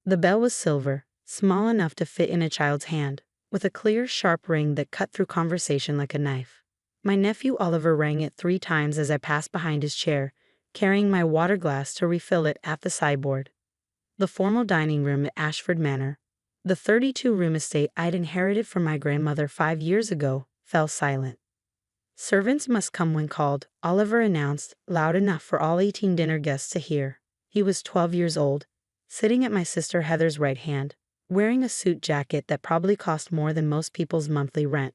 The bell was silver, small enough to fit in a child's hand, with a clear, sharp ring that cut through conversation like a knife. My nephew Oliver rang it 3 times as I passed behind his chair, carrying my water glass to refill it at the sideboard. The formal dining room at Ashford Manor, the 32-room estate I'd inherited from my grandmother 5 years ago, fell silent. "Servants must come when called," Oliver announced, loud enough for all 18 dinner guests to hear. He was 12 years old, sitting at my sister Heather's right hand, wearing a suit jacket that probably cost more than most people's monthly rent.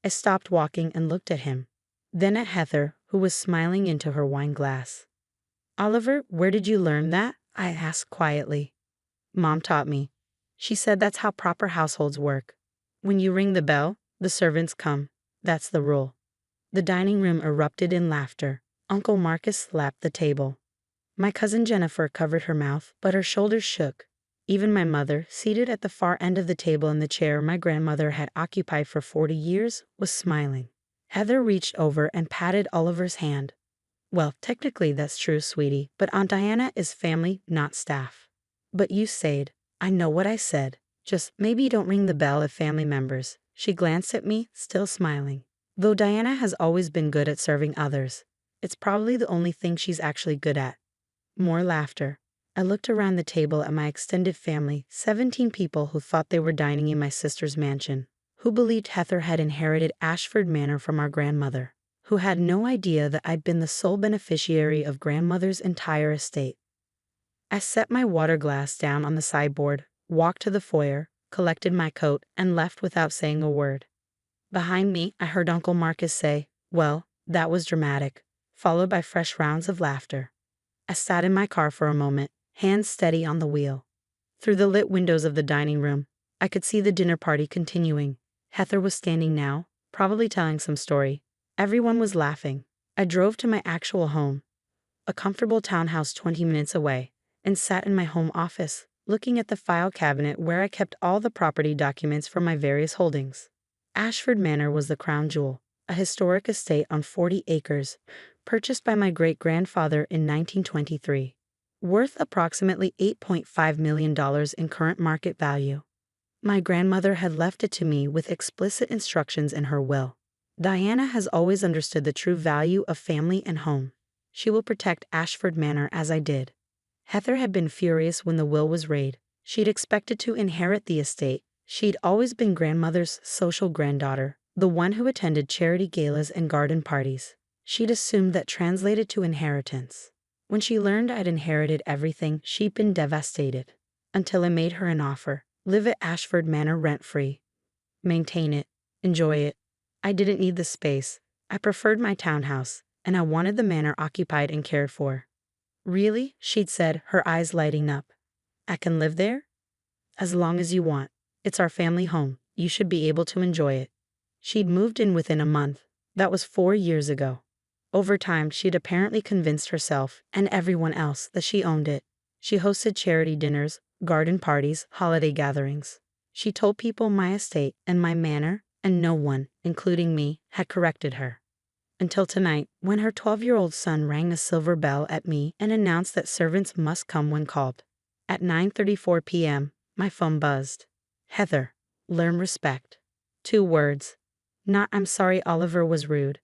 I stopped walking and looked at him, then at Heather, who was smiling into her wine glass. "Oliver, where did you learn that?" I asked quietly. "Mom taught me. She said that's how proper households work. When you ring the bell, the servants come. That's the rule." The dining room erupted in laughter. Uncle Marcus slapped the table. My cousin Jennifer covered her mouth, but her shoulders shook. Even my mother, seated at the far end of the table in the chair my grandmother had occupied for 40 years, was smiling. Heather reached over and patted Oliver's hand. "Well, technically that's true, sweetie, but Aunt Diana is family, not staff." "But you said." "I know what I said. Just maybe don't ring the bell if family members." She glanced at me, still smiling. Though Diana has always been good at serving others, it's probably the only thing she's actually good at. More laughter. I looked around the table at my extended family, 17 people who thought they were dining in my sister's mansion, who believed Heather had inherited Ashford Manor from our grandmother, who had no idea that I'd been the sole beneficiary of grandmother's entire estate. I set my water glass down on the sideboard, walked to the foyer, collected my coat, and left without saying a word. Behind me, I heard Uncle Marcus say, "Well, that was dramatic," followed by fresh rounds of laughter. I sat in my car for a moment, hands steady on the wheel. Through the lit windows of the dining room, I could see the dinner party continuing. Heather was standing now, probably telling some story. Everyone was laughing. I drove to my actual home, a comfortable townhouse 20 minutes away, and sat in my home office, looking at the file cabinet where I kept all the property documents for my various holdings. Ashford Manor was the crown jewel, a historic estate on 40 acres, purchased by my great-grandfather in 1923, worth approximately $8.5 million in current market value. My grandmother had left it to me with explicit instructions in her will. "Diana has always understood the true value of family and home. She will protect Ashford Manor as I did." Heather had been furious when the will was read. She'd expected to inherit the estate. She'd always been grandmother's social granddaughter, the one who attended charity galas and garden parties. She'd assumed that translated to inheritance. When she learned I'd inherited everything, she'd been devastated. Until I made her an offer. Live at Ashford Manor rent-free. Maintain it. Enjoy it. I didn't need the space. I preferred my townhouse, and I wanted the manor occupied and cared for. "Really?" she'd said, her eyes lighting up. "I can live there?" "As long as you want. It's our family home. You should be able to enjoy it." She'd moved in within a month. That was 4 years ago. Over time, she'd apparently convinced herself and everyone else that she owned it. She hosted charity dinners, garden parties, holiday gatherings. She told people my estate and my manor, and no one, including me, had corrected her. Until tonight, when her 12-year-old son rang a silver bell at me and announced that servants must come when called. At 9:34 p.m., my phone buzzed. "Heather, learn respect." 2 words. Not "I'm sorry Oliver was rude."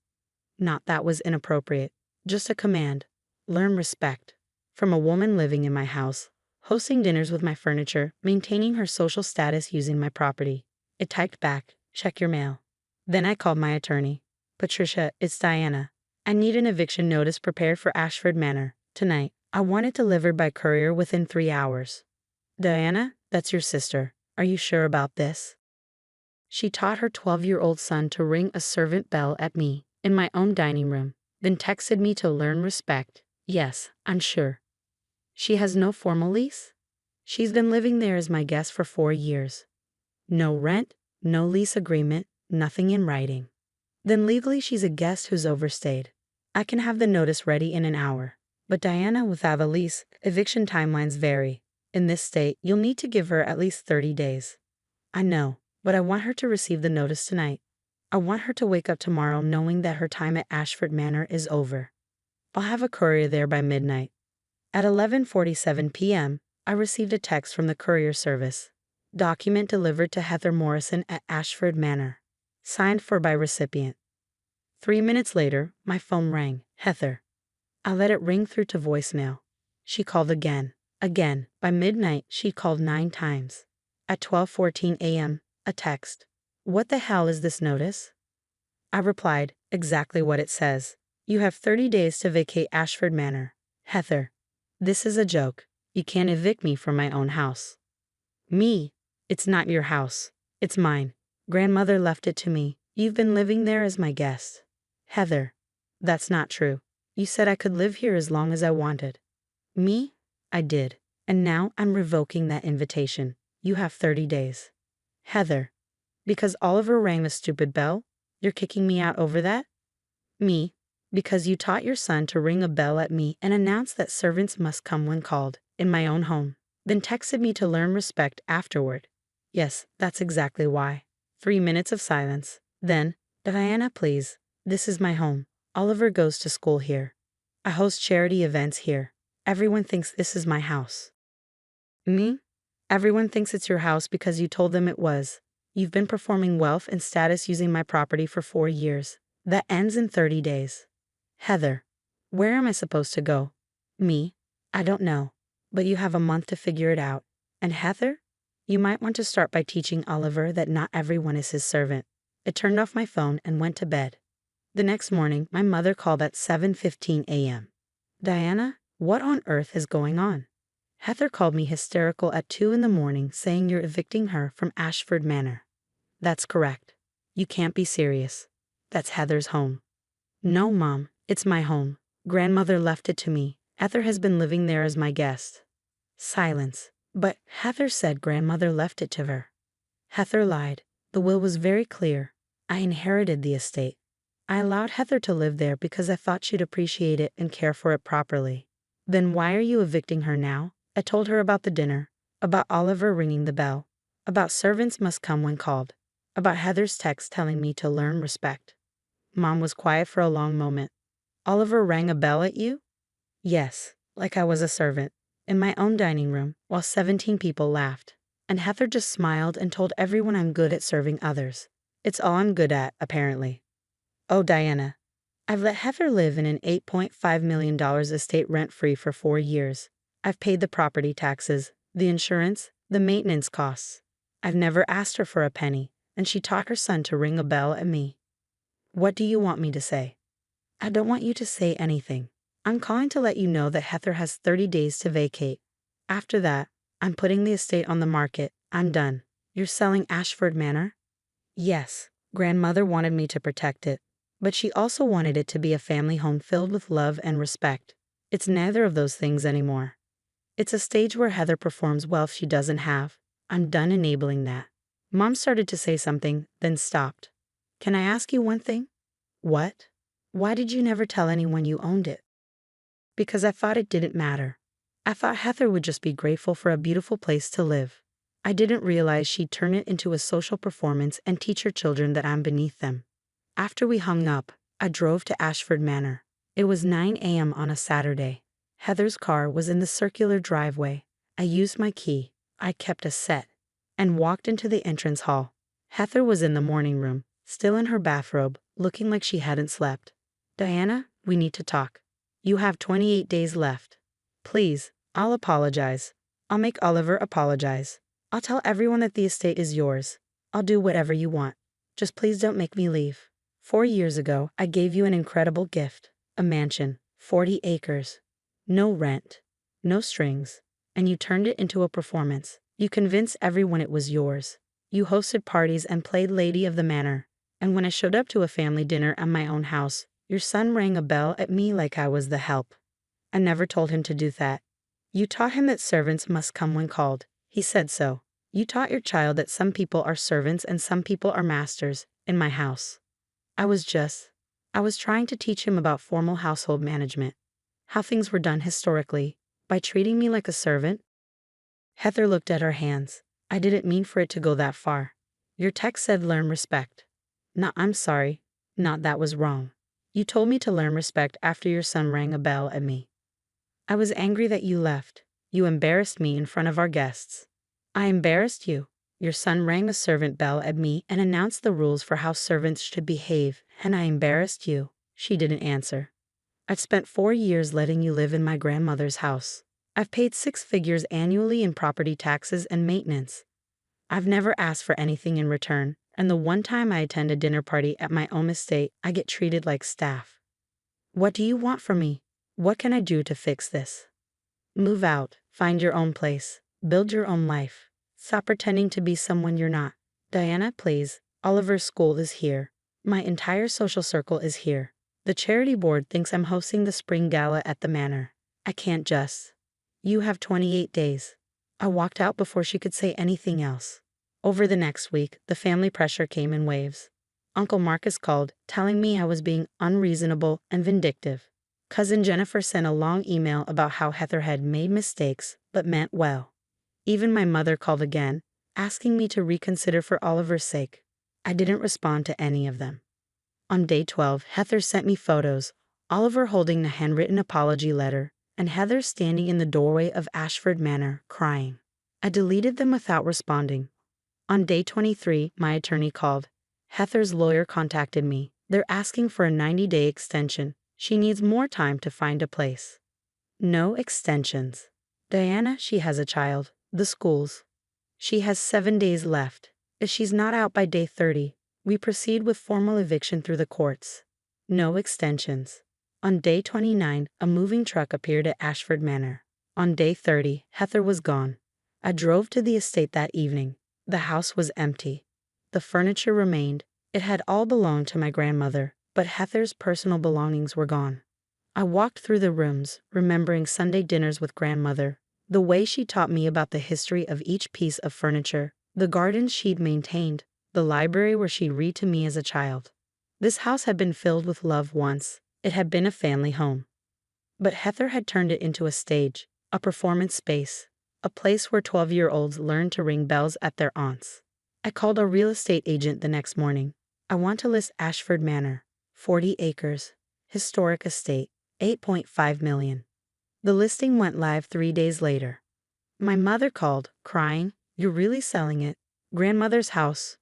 Not "that was inappropriate." Just a command. Learn respect. From a woman living in my house, hosting dinners with my furniture, maintaining her social status using my property. It typed back, "Check your mail." Then I called my attorney. "Patricia, it's Diana. I need an eviction notice prepared for Ashford Manor, tonight. I want it delivered by courier within 3 hours." "Diana, that's your sister. Are you sure about this?" She taught her 12-year-old son to ring a servant bell at me, in my own dining room, then texted me to learn respect. Yes, I'm sure. She has no formal lease? She's been living there as my guest for 4 years. No rent, no lease agreement, nothing in writing. Then legally she's a guest who's overstayed. I can have the notice ready in an hour. But Diana, without a lease, eviction timelines vary. In this state, you'll need to give her at least 30 days. I know, but I want her to receive the notice tonight. I want her to wake up tomorrow knowing that her time at Ashford Manor is over. I'll have a courier there by midnight. At 11:47 p.m., I received a text from the courier service. Document delivered to Heather Morrison at Ashford Manor. Signed for by recipient. 3 minutes later, my phone rang. Heather. I let it ring through to voicemail. She called again. Again. By midnight, she called 9 times. At 12:14 a.m., a text. What the hell is this notice? I replied, exactly what it says. You have 30 days to vacate Ashford Manor. Heather. This is a joke. You can't evict me from my own house. Me. It's not your house. It's mine. Grandmother left it to me. You've been living there as my guest. Heather. That's not true. You said I could live here as long as I wanted. Me? I did. And now I'm revoking that invitation. You have 30 days. Heather. Because Oliver rang the stupid bell? You're kicking me out over that? Me. Because you taught your son to ring a bell at me and announce that servants must come when called, in my own home, then texted me to learn respect afterward. Yes, that's exactly why. 3 minutes of silence. Then, Diana, please. This is my home. Oliver goes to school here. I host charity events here. Everyone thinks this is my house. Me? Everyone thinks it's your house because you told them it was. You've been performing wealth and status using my property for 4 years. That ends in 30 days. Heather. Where am I supposed to go? Me? I don't know. But you have a month to figure it out. And Heather? You might want to start by teaching Oliver that not everyone is his servant. I turned off my phone and went to bed. The next morning, my mother called at 7:15 a.m. Diana, what on earth is going on? Heather called me hysterical at 2 in the morning saying you're evicting her from Ashford Manor. That's correct. You can't be serious. That's Heather's home. No, Mom, it's my home. Grandmother left it to me. Heather has been living there as my guest. Silence. But Heather said grandmother left it to her. Heather lied. The will was very clear. I inherited the estate. I allowed Heather to live there because I thought she'd appreciate it and care for it properly. Then why are you evicting her now? I told her about the dinner, about Oliver ringing the bell, about servants must come when called, about Heather's text telling me to learn respect. Mom was quiet for a long moment. Oliver rang a bell at you? Yes, like I was a servant, in my own dining room, while 17 people laughed. And Heather just smiled and told everyone I'm good at serving others. It's all I'm good at, apparently. Oh, Diana. I've let Heather live in an $8.5 million estate rent-free for 4 years. I've paid the property taxes, the insurance, the maintenance costs. I've never asked her for a penny, and she taught her son to ring a bell at me. What do you want me to say? I don't want you to say anything. I'm calling to let you know that Heather has 30 days to vacate. After that, I'm putting the estate on the market. I'm done. You're selling Ashford Manor? Yes, grandmother wanted me to protect it, but she also wanted it to be a family home filled with love and respect. It's neither of those things anymore. It's a stage where Heather performs wealth she doesn't have. I'm done enabling that. Mom started to say something, then stopped. Can I ask you one thing? What? Why did you never tell anyone you owned it? Because I thought it didn't matter. I thought Heather would just be grateful for a beautiful place to live. I didn't realize she'd turn it into a social performance and teach her children that I'm beneath them. After we hung up, I drove to Ashford Manor. It was 9 a.m. on a Saturday. Heather's car was in the circular driveway. I used my key. I kept a set. And walked into the entrance hall. Heather was in the morning room, still in her bathrobe, looking like she hadn't slept. Diana, we need to talk. You have 28 days left. Please, I'll apologize. I'll make Oliver apologize. I'll tell everyone that the estate is yours. I'll do whatever you want. Just please don't make me leave. 4 years ago, I gave you an incredible gift. A mansion, 40 acres. No rent. No strings. And you turned it into a performance. You convinced everyone it was yours. You hosted parties and played Lady of the Manor. And when I showed up to a family dinner at my own house, your son rang a bell at me like I was the help. I never told him to do that. You taught him that servants must come when called. He said so. You taught your child that some people are servants and some people are masters, in my house. I was trying to teach him about formal household management, how things were done historically, by treating me like a servant. Heather looked at her hands. I didn't mean for it to go that far. Your text said learn respect. Not I'm sorry. Not that was wrong. You told me to learn respect after your son rang a bell at me. I was angry that you left. You embarrassed me in front of our guests. I embarrassed you. Your son rang a servant bell at me and announced the rules for how servants should behave, and I embarrassed you. She didn't answer. I've spent 4 years letting you live in my grandmother's house. I've paid 6 figures annually in property taxes and maintenance. I've never asked for anything in return, and the one time I attend a dinner party at my own estate, I get treated like staff. What do you want from me? What can I do to fix this? Move out, find your own place, build your own life. Stop pretending to be someone you're not. Diana, please. Oliver's school is here. My entire social circle is here. The charity board thinks I'm hosting the spring gala at the manor. I can't just. You have 28 days. I walked out before she could say anything else. Over the next week, the family pressure came in waves. Uncle Marcus called, telling me I was being unreasonable and vindictive. Cousin Jennifer sent a long email about how Heather had made mistakes, but meant well. Even my mother called again, asking me to reconsider for Oliver's sake. I didn't respond to any of them. On day 12, Heather sent me photos, Oliver holding a handwritten apology letter, and Heather standing in the doorway of Ashford Manor, crying. I deleted them without responding. On day 23, my attorney called. Heather's lawyer contacted me. They're asking for a 90-day extension. She needs more time to find a place. No extensions. Diana, she has a child. The schools. She has 7 days left. If she's not out by day 30, we proceed with formal eviction through the courts. No extensions. On day 29, a moving truck appeared at Ashford Manor. On day 30, Heather was gone. I drove to the estate that evening. The house was empty. The furniture remained. It had all belonged to my grandmother, but Heather's personal belongings were gone. I walked through the rooms, remembering Sunday dinners with grandmother, the way she taught me about the history of each piece of furniture, the gardens she'd maintained, the library where she'd read to me as a child. This house had been filled with love once. It had been a family home. But Heather had turned it into a stage, a performance space, a place where 12-year-olds learned to ring bells at their aunts. I called a real estate agent the next morning. I want to list Ashford Manor, 40 acres, historic estate, $8.5 million. The listing went live 3 days later. My mother called, crying, "You're really selling it? Grandmother's house."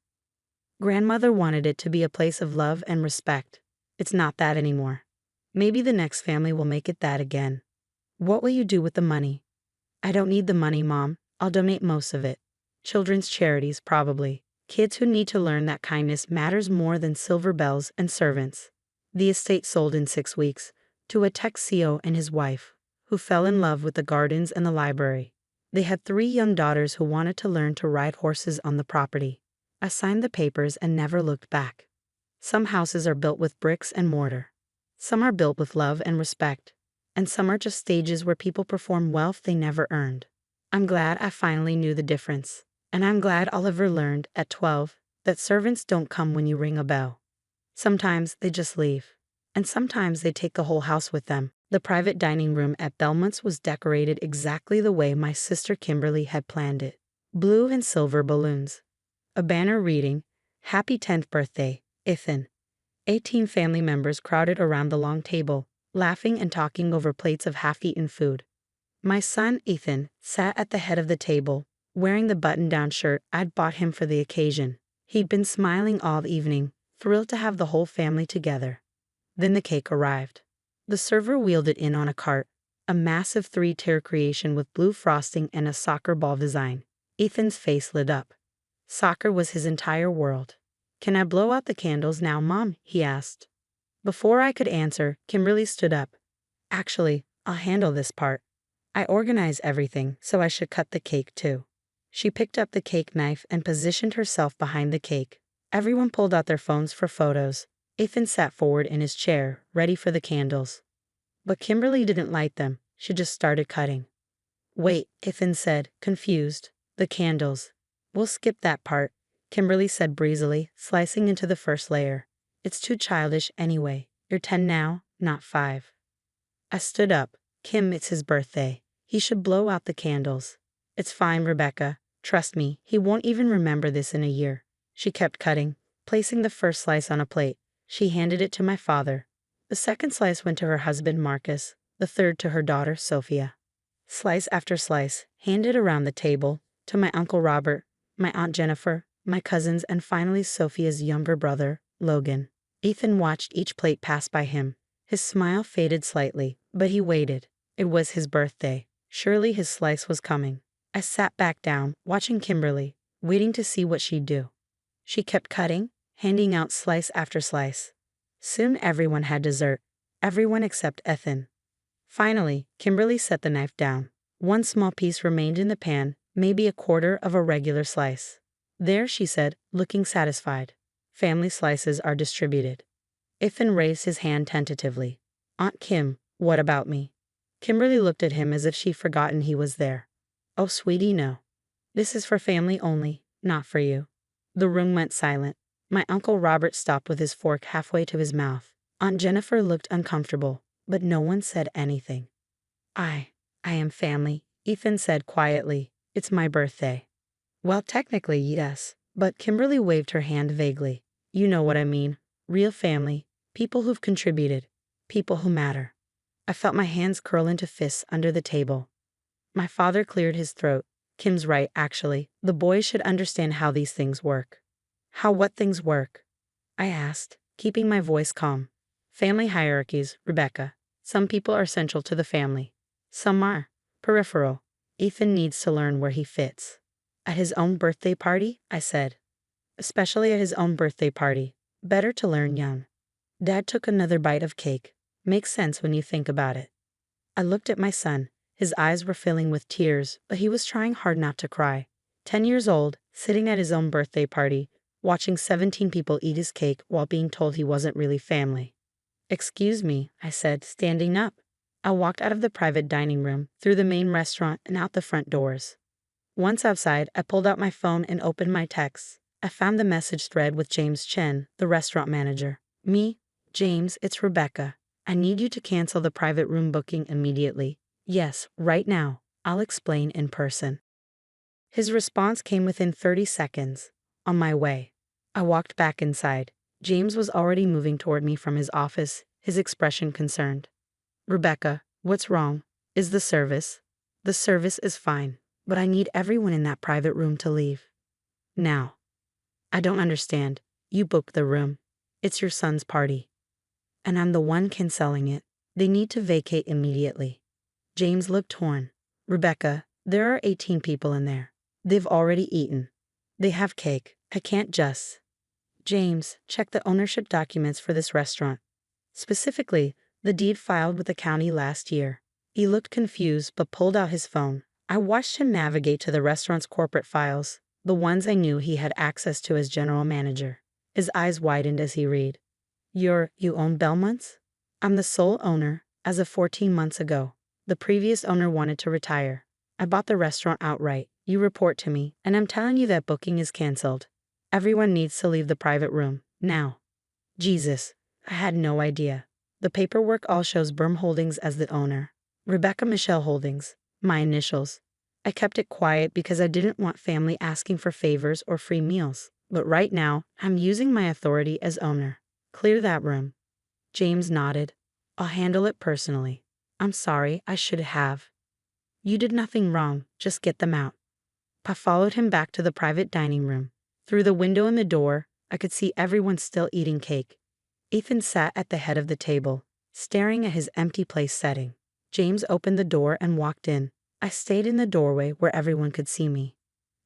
Grandmother wanted it to be a place of love and respect. It's not that anymore. Maybe the next family will make it that again. What will you do with the money? I don't need the money, Mom. I'll donate most of it. Children's charities, probably. Kids who need to learn that kindness matters more than silver bells and servants. The estate sold in 6 weeks to a tech CEO and his wife, who fell in love with the gardens and the library. They had 3 young daughters who wanted to learn to ride horses on the property. I signed the papers and never looked back. Some houses are built with bricks and mortar. Some are built with love and respect. And some are just stages where people perform wealth they never earned. I'm glad I finally knew the difference. And I'm glad Oliver learned, at 12, that servants don't come when you ring a bell. Sometimes they just leave. And sometimes they take the whole house with them. The private dining room at Belmont's was decorated exactly the way my sister Kimberly had planned it. Blue and silver balloons. A banner reading, "Happy 10th birthday, Ethan." 18 family members crowded around the long table, laughing and talking over plates of half-eaten food. My son, Ethan, sat at the head of the table, wearing the button-down shirt I'd bought him for the occasion. He'd been smiling all evening, thrilled to have the whole family together. Then the cake arrived. The server wheeled it in on a cart, a massive 3-tier creation with blue frosting and a soccer ball design. Ethan's face lit up. Soccer was his entire world. "Can I blow out the candles now, Mom?" he asked. Before I could answer, Kimberly stood up. "Actually, I'll handle this part. I organize everything, so I should cut the cake too." She picked up the cake knife and positioned herself behind the cake. Everyone pulled out their phones for photos. Ethan sat forward in his chair, ready for the candles. But Kimberly didn't light them. She just started cutting. "Wait," Ethan said, confused. "The candles. We'll skip that part," Kimberly said breezily, slicing into the first layer. "It's too childish anyway. You're 10 now, not 5. I stood up. "Kim, it's his birthday. He should blow out the candles." "It's fine, Rebecca. Trust me, he won't even remember this in a year." She kept cutting, placing the first slice on a plate. She handed it to my father. The second slice went to her husband, Marcus, the third to her daughter, Sophia. Slice after slice, handed around the table, to my Uncle Robert, my Aunt Jennifer, my cousins, and finally Sophia's younger brother, Logan. Ethan watched each plate pass by him. His smile faded slightly, but he waited. It was his birthday. Surely his slice was coming. I sat back down, watching Kimberly, waiting to see what she'd do. She kept cutting, handing out slice after slice. Soon everyone had dessert. Everyone except Ethan. Finally, Kimberly set the knife down. One small piece remained in the pan, maybe a quarter of a regular slice. There, she said, looking satisfied. Family slices are distributed. Ethan raised his hand tentatively. Aunt Kim, what about me? Kimberly looked at him as if she'd forgotten he was there. Oh, sweetie, no. This is for family only, not for you. The room went silent. My Uncle Robert stopped with his fork halfway to his mouth. Aunt Jennifer looked uncomfortable, but no one said anything. I am family, Ethan said quietly. It's my birthday. Well, technically, yes, but Kimberly waved her hand vaguely. You know what I mean. Real family. People who've contributed. People who matter. I felt my hands curl into fists under the table. My father cleared his throat. Kim's right, actually. The boys should understand how these things work. How what things work? I asked, keeping my voice calm. Family hierarchies, Rebecca. Some people are central to the family. Some are peripheral. Ethan needs to learn where he fits. At his own birthday party, I said. Especially at his own birthday party. Better to learn young. Dad took another bite of cake. Makes sense when you think about it. I looked at my son. His eyes were filling with tears, but he was trying hard not to cry. 10 years old, sitting at his own birthday party, watching 17 people eat his cake while being told he wasn't really family. Excuse me, I said, standing up. I walked out of the private dining room, through the main restaurant, and out the front doors. Once outside, I pulled out my phone and opened my texts. I found the message thread with James Chen, the restaurant manager. Me, James, it's Rebecca. I need you to cancel the private room booking immediately. Yes, right now. I'll explain in person. His response came within 30 seconds. On my way. I walked back inside. James was already moving toward me from his office, his expression concerned. Rebecca, what's wrong? Is the service? The service is fine, but I need everyone in that private room to leave. Now. I don't understand. You booked the room. It's your son's party. And I'm the one canceling it. They need to vacate immediately. James looked torn. Rebecca, there are 18 people in there. They've already eaten. They have cake. I can't just. James, check the ownership documents for this restaurant. Specifically, the deed filed with the county last year. He looked confused but pulled out his phone. I watched him navigate to the restaurant's corporate files, the ones I knew he had access to as general manager. His eyes widened as he read. You own Belmont's? I'm the sole owner, as of 14 months ago. The previous owner wanted to retire. I bought the restaurant outright. You report to me, and I'm telling you that booking is canceled. Everyone needs to leave the private room, now. Jesus, I had no idea. The paperwork all shows Berm Holdings as the owner. Rebecca Michelle Holdings, my initials. I kept it quiet because I didn't want family asking for favors or free meals. But right now, I'm using my authority as owner. Clear that room. James nodded. I'll handle it personally. I'm sorry, I should have. You did nothing wrong, just get them out. I followed him back to the private dining room. Through the window in the door, I could see everyone still eating cake. Ethan sat at the head of the table, staring at his empty place setting. James opened the door and walked in. I stayed in the doorway where everyone could see me.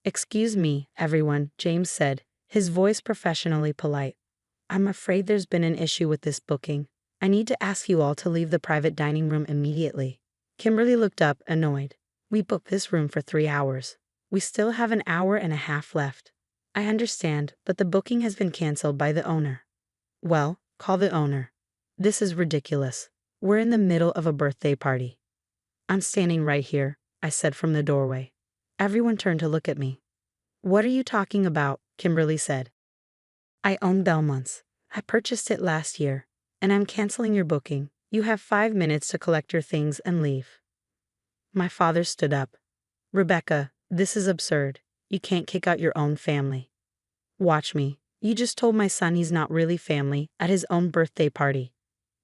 Excuse me, everyone, James said, his voice professionally polite. I'm afraid there's been an issue with this booking. I need to ask you all to leave the private dining room immediately. Kimberly looked up, annoyed. We booked this room for 3 hours. We still have an hour and a half left. I understand, but the booking has been canceled by the owner. Well, call the owner. This is ridiculous. We're in the middle of a birthday party. I'm standing right here, I said from the doorway. Everyone turned to look at me. What are you talking about? Kimberly said. I own Belmont's. I purchased it last year, and I'm canceling your booking. You have 5 minutes to collect your things and leave. My father stood up. Rebecca, this is absurd. You can't kick out your own family. Watch me. You just told my son he's not really family at his own birthday party.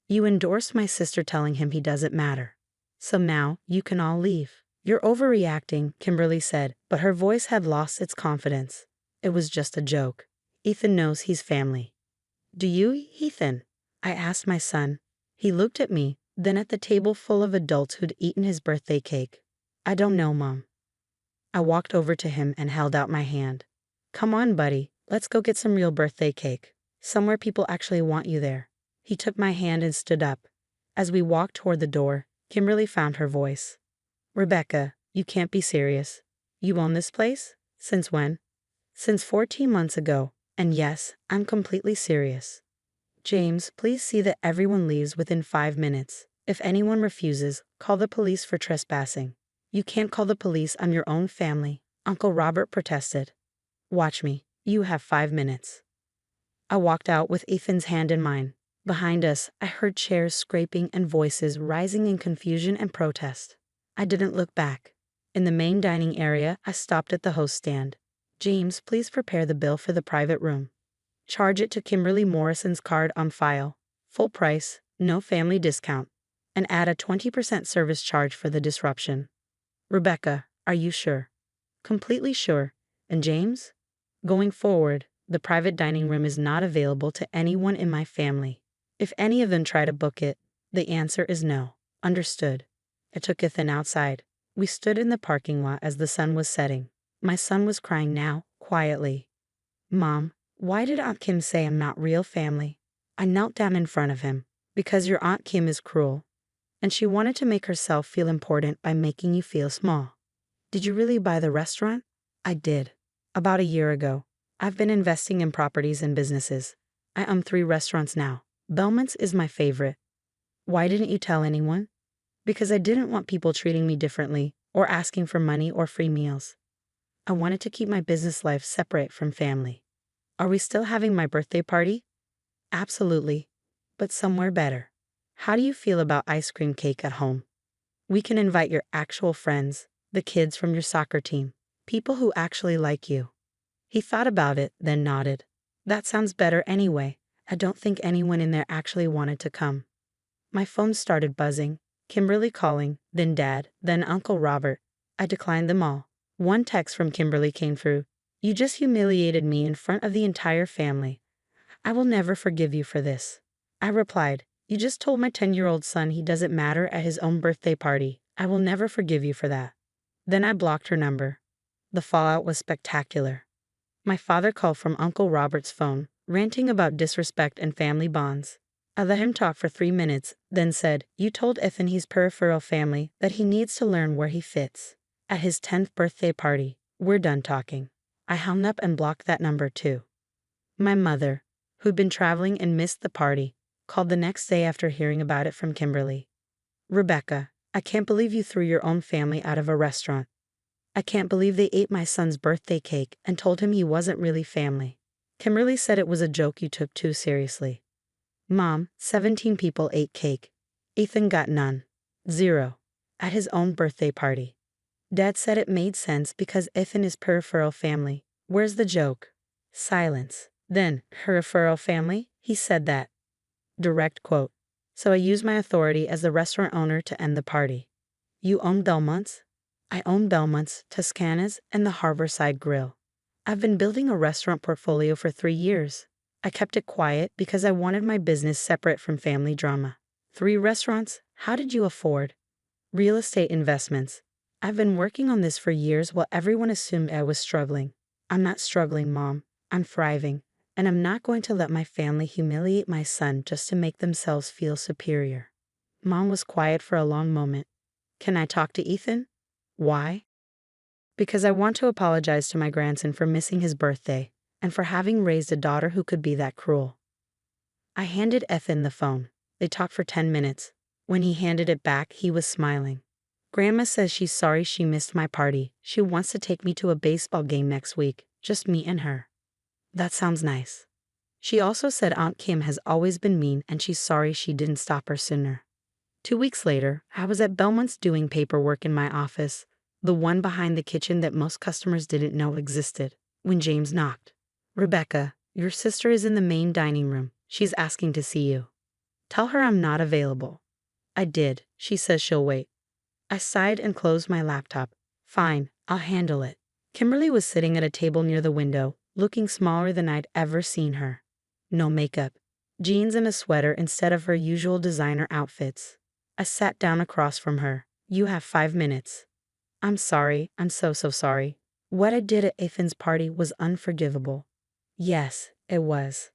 You endorsed my sister telling him he doesn't matter. So now you can all leave. You're overreacting, Kimberly said, but her voice had lost its confidence. It was just a joke. Ethan knows he's family. Do you, Ethan? I asked my son. He looked at me, then at the table full of adults who'd eaten his birthday cake. I don't know, Mom. I walked over to him and held out my hand. Come on, buddy, let's go get some real birthday cake. Somewhere people actually want you there. He took my hand and stood up. As we walked toward the door, Kimberly found her voice. Rebecca, you can't be serious. You own this place? Since when? Since 14 months ago, and yes, I'm completely serious. James, please see that everyone leaves within 5 minutes. If anyone refuses, call the police for trespassing. You can't call the police on your own family, Uncle Robert protested. Watch me, you have 5 minutes. I walked out with Ethan's hand in mine. Behind us, I heard chairs scraping and voices rising in confusion and protest. I didn't look back. In the main dining area, I stopped at the host stand. James, please prepare the bill for the private room. Charge it to Kimberly Morrison's card on file. Full price, no family discount. And add a 20% service charge for the disruption. Rebecca, are you sure? Completely sure. And James? Going forward, the private dining room is not available to anyone in my family. If any of them try to book it, the answer is no. Understood. I took Ethan outside. We stood in the parking lot as the sun was setting. My son was crying now, quietly. Mom, why did Aunt Kim say I'm not real family? I knelt down in front of him. Because your Aunt Kim is cruel. And she wanted to make herself feel important by making you feel small. Did you really buy the restaurant? I did. About a year ago. I've been investing in properties and businesses. I own 3 restaurants now. Belmont's is my favorite. Why didn't you tell anyone? Because I didn't want people treating me differently or asking for money or free meals. I wanted to keep my business life separate from family. Are we still having my birthday party? Absolutely, but somewhere better. How do you feel about ice cream cake at home? We can invite your actual friends, the kids from your soccer team, people who actually like you. He thought about it, then nodded. That sounds better anyway. I don't think anyone in there actually wanted to come. My phone started buzzing. Kimberly calling, then Dad, then Uncle Robert. I declined them all. One text from Kimberly came through. You just humiliated me in front of the entire family. I will never forgive you for this. I replied, you just told my 10-year-old son he doesn't matter at his own birthday party. I will never forgive you for that. Then I blocked her number. The fallout was spectacular. My father called from Uncle Robert's phone, ranting about disrespect and family bonds. I let him talk for 3 minutes, then said, you told Ethan he's peripheral family, that he needs to learn where he fits. At his 10th birthday party, we're done talking. I hung up and blocked that number too. My mother, who'd been traveling and missed the party, called the next day after hearing about it from Kimberly. Rebecca, I can't believe you threw your own family out of a restaurant. I can't believe they ate my son's birthday cake and told him he wasn't really family. Kimberly said it was a joke you took too seriously. Mom, 17 people ate cake. Ethan got none. 0. At his own birthday party. Dad said it made sense because Ethan is peripheral family. Where's the joke? Silence. Then, peripheral family? He said that. Direct quote. So I used my authority as the restaurant owner to end the party. You own Belmont's? I own Belmont's, Toscana's, and the Harborside Grill. I've been building a restaurant portfolio for 3 years. I kept it quiet because I wanted my business separate from family drama. 3 restaurants? How did you afford? Real estate investments. I've been working on this for years while everyone assumed I was struggling. I'm not struggling, Mom. I'm thriving. And I'm not going to let my family humiliate my son just to make themselves feel superior. Mom was quiet for a long moment. Can I talk to Ethan? Why? Because I want to apologize to my grandson for missing his birthday and for having raised a daughter who could be that cruel. I handed Ethan the phone. They talked for 10 minutes. When he handed it back, he was smiling. Grandma says she's sorry she missed my party. She wants to take me to a baseball game next week, just me and her. That sounds nice. She also said Aunt Kim has always been mean and she's sorry she didn't stop her sooner. 2 weeks later, I was at Belmont's doing paperwork in my office, the one behind the kitchen that most customers didn't know existed, when James knocked. Rebecca, your sister is in the main dining room. She's asking to see you. Tell her I'm not available. I did. She says she'll wait. I sighed and closed my laptop. Fine, I'll handle it. Kimberly was sitting at a table near the window, looking smaller than I'd ever seen her. No makeup. Jeans and a sweater instead of her usual designer outfits. I sat down across from her. You have 5 minutes. I'm sorry, I'm so sorry. What I did at Ethan's party was unforgivable. Yes, it was.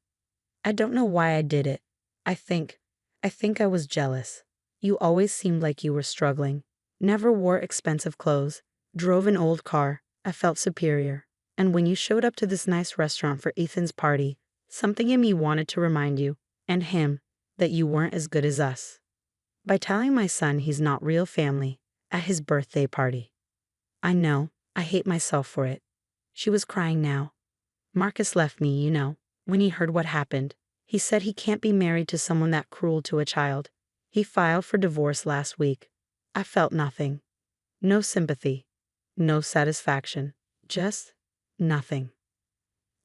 I don't know why I did it. I think I was jealous. You always seemed like you were struggling. Never wore expensive clothes, drove an old car. I felt superior. And when you showed up to this nice restaurant for Ethan's party, something in me wanted to remind you, and him, that you weren't as good as us. By telling my son he's not real family, at his birthday party. I know, I hate myself for it. She was crying now. Marcus left me, when he heard what happened. He said he can't be married to someone that cruel to a child. He filed for divorce last week. I felt nothing. No sympathy. No satisfaction. Just nothing.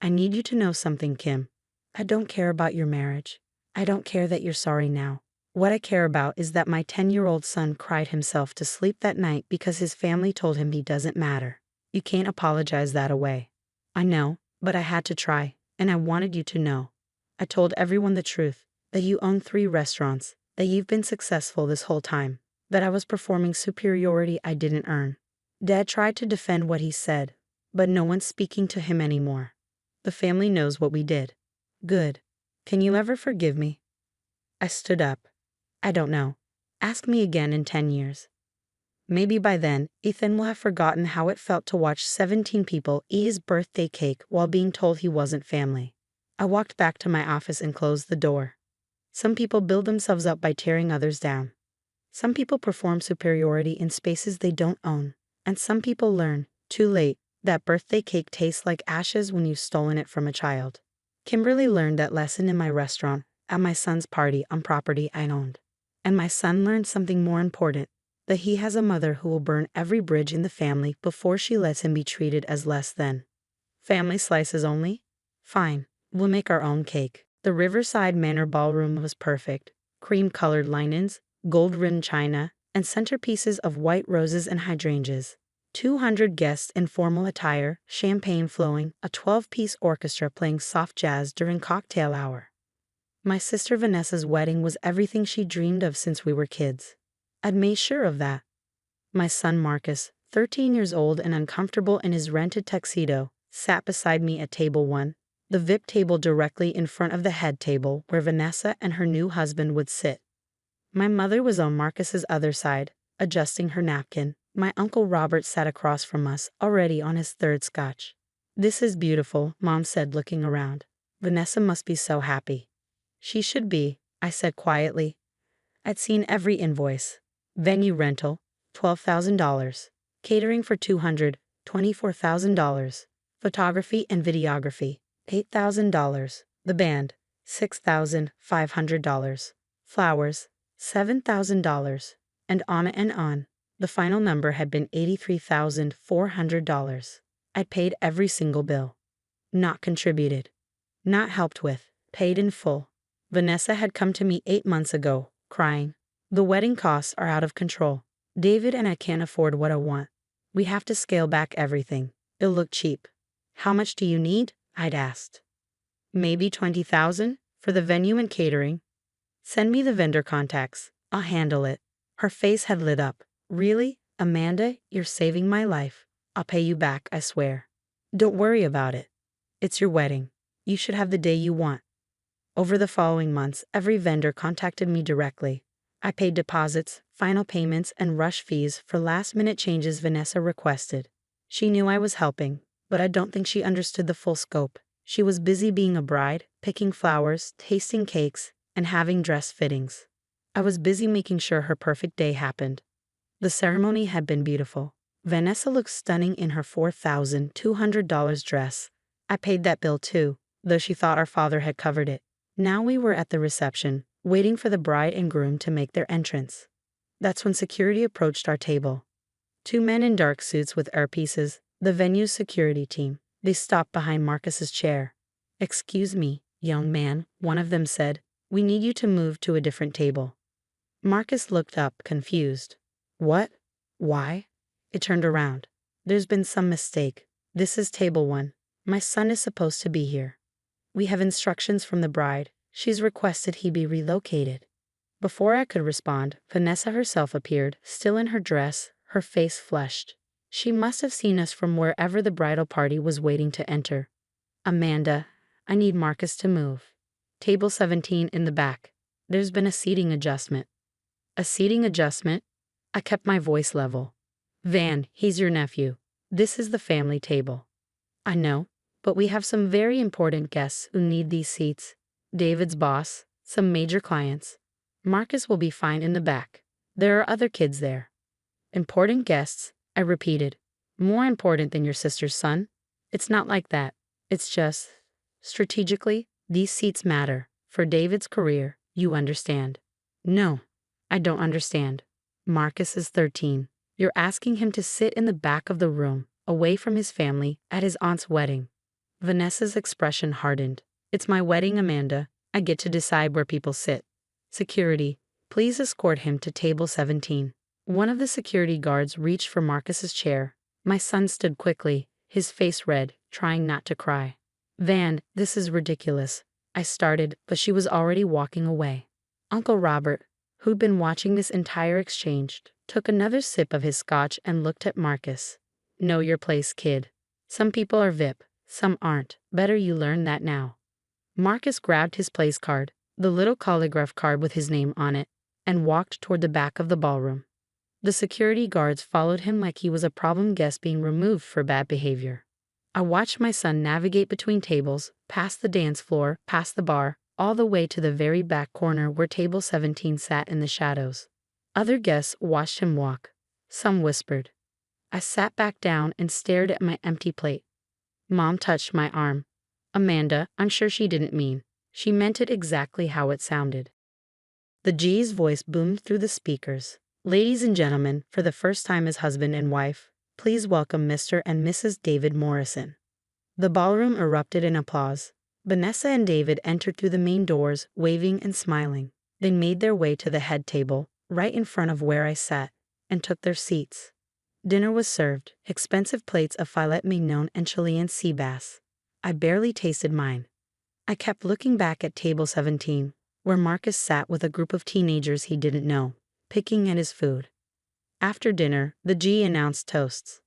I need you to know something, Kim. I don't care about your marriage. I don't care that you're sorry now. What I care about is that my 10-year-old son cried himself to sleep that night because his family told him he doesn't matter. You can't apologize that away. I know, but I had to try, and I wanted you to know. I told everyone the truth, that you own 3 restaurants, that you've been successful this whole time, that I was performing superiority I didn't earn. Dad tried to defend what he said, but no one's speaking to him anymore. The family knows what we did. Good. Can you ever forgive me? I stood up. I don't know. Ask me again in 10 years. Maybe by then, Ethan will have forgotten how it felt to watch 17 people eat his birthday cake while being told he wasn't family. I walked back to my office and closed the door. Some people build themselves up by tearing others down. Some people perform superiority in spaces they don't own. And some people learn, too late, that birthday cake tastes like ashes when you've stolen it from a child. Kimberly learned that lesson in my restaurant, at my son's party on property I owned. And my son learned something more important, that he has a mother who will burn every bridge in the family before she lets him be treated as less than. Family slices only? Fine, we'll make our own cake. The Riverside Manor ballroom was perfect. Cream-colored linens, gold-rimmed china, and centerpieces of white roses and hydrangeas. 200 guests in formal attire, champagne flowing, a 12-piece orchestra playing soft jazz during cocktail hour. My sister Vanessa's wedding was everything she dreamed of since we were kids. I'd made sure of that. My son Marcus, 13 years old and uncomfortable in his rented tuxedo, sat beside me at table 1, the VIP table directly in front of the head table where Vanessa and her new husband would sit. My mother was on Marcus's other side, adjusting her napkin. My Uncle Robert sat across from us, already on his 3rd scotch. This is beautiful, Mom said, looking around. Vanessa must be so happy. She should be, I said quietly. I'd seen every invoice. Venue rental, $12,000. Catering for $200, $24,000. Photography and videography, $8,000. The band, $6,500. Flowers, $7,000. And on. The final number had been $83,400. I'd paid every single bill. Not contributed. Not helped with. Paid in full. Vanessa had come to me 8 months ago, crying. The wedding costs are out of control. David and I can't afford what I want. We have to scale back everything. It'll look cheap. How much do you need? I'd asked. Maybe $20,000 for the venue and catering. Send me the vendor contacts. I'll handle it. Her face had lit up. Really? Amanda, you're saving my life. I'll pay you back, I swear. Don't worry about it. It's your wedding. You should have the day you want. Over the following months, every vendor contacted me directly. I paid deposits, final payments, and rush fees for last-minute changes Vanessa requested. She knew I was helping, but I don't think she understood the full scope. She was busy being a bride, picking flowers, tasting cakes, and having dress fittings. I was busy making sure her perfect day happened. The ceremony had been beautiful. Vanessa looked stunning in her $4,200 dress. I paid that bill too, though she thought our father had covered it. Now we were at the reception, waiting for the bride and groom to make their entrance. That's when security approached our table. 2 men in dark suits with earpieces, the venue's security team. They stopped behind Marcus's chair. "Excuse me, young man," one of them said. "We need you to move to a different table." Marcus looked up, confused. "What?" Why? It turned around. There's been some mistake. This is table 1. My son is supposed to be here. We have instructions from the bride. She's requested he be relocated. Before I could respond, Vanessa herself appeared, still in her dress, her face flushed. She must have seen us from wherever the bridal party was waiting to enter. Amanda, I need Marcus to move. Table 17 in the back. There's been a seating adjustment. A seating adjustment? I kept my voice level. Van, he's your nephew. This is the family table. I know, but we have some very important guests who need these seats. David's boss, some major clients. Marcus will be fine in the back. There are other kids there. Important guests, I repeated. More important than your sister's son? It's not like that. It's just, strategically, these seats matter. For David's career, you understand. No, I don't understand. Marcus is 13. You're asking him to sit in the back of the room, away from his family, at his aunt's wedding. Vanessa's expression hardened. It's my wedding, Amanda. I get to decide where people sit. Security, please escort him to table 17. One of the security guards reached for Marcus's chair. My son stood quickly, his face red, trying not to cry. Van, this is ridiculous. I started, but she was already walking away. Uncle Robert, who'd been watching this entire exchange, took another sip of his scotch and looked at Marcus. Know your place, kid. Some people are VIP, some aren't. Better you learn that now. Marcus grabbed his place card, the little calligraph card with his name on it, and walked toward the back of the ballroom. The security guards followed him like he was a problem guest being removed for bad behavior. I watched my son navigate between tables, past the dance floor, past the bar, all the way to the very back corner where table 17 sat in the shadows. Other guests watched him walk. Some whispered. I sat back down and stared at my empty plate. Mom touched my arm. Amanda, I'm sure she didn't mean. She meant it exactly how it sounded. The G's voice boomed through the speakers. Ladies and gentlemen, for the first time as husband and wife, please welcome Mr. and Mrs. David Morrison. The ballroom erupted in applause. Vanessa and David entered through the main doors, waving and smiling. They made their way to the head table, right in front of where I sat, and took their seats. Dinner was served, expensive plates of filet mignon and Chilean sea bass. I barely tasted mine. I kept looking back at table 17, where Marcus sat with a group of teenagers he didn't know, picking at his food. After dinner, the G announced toasts.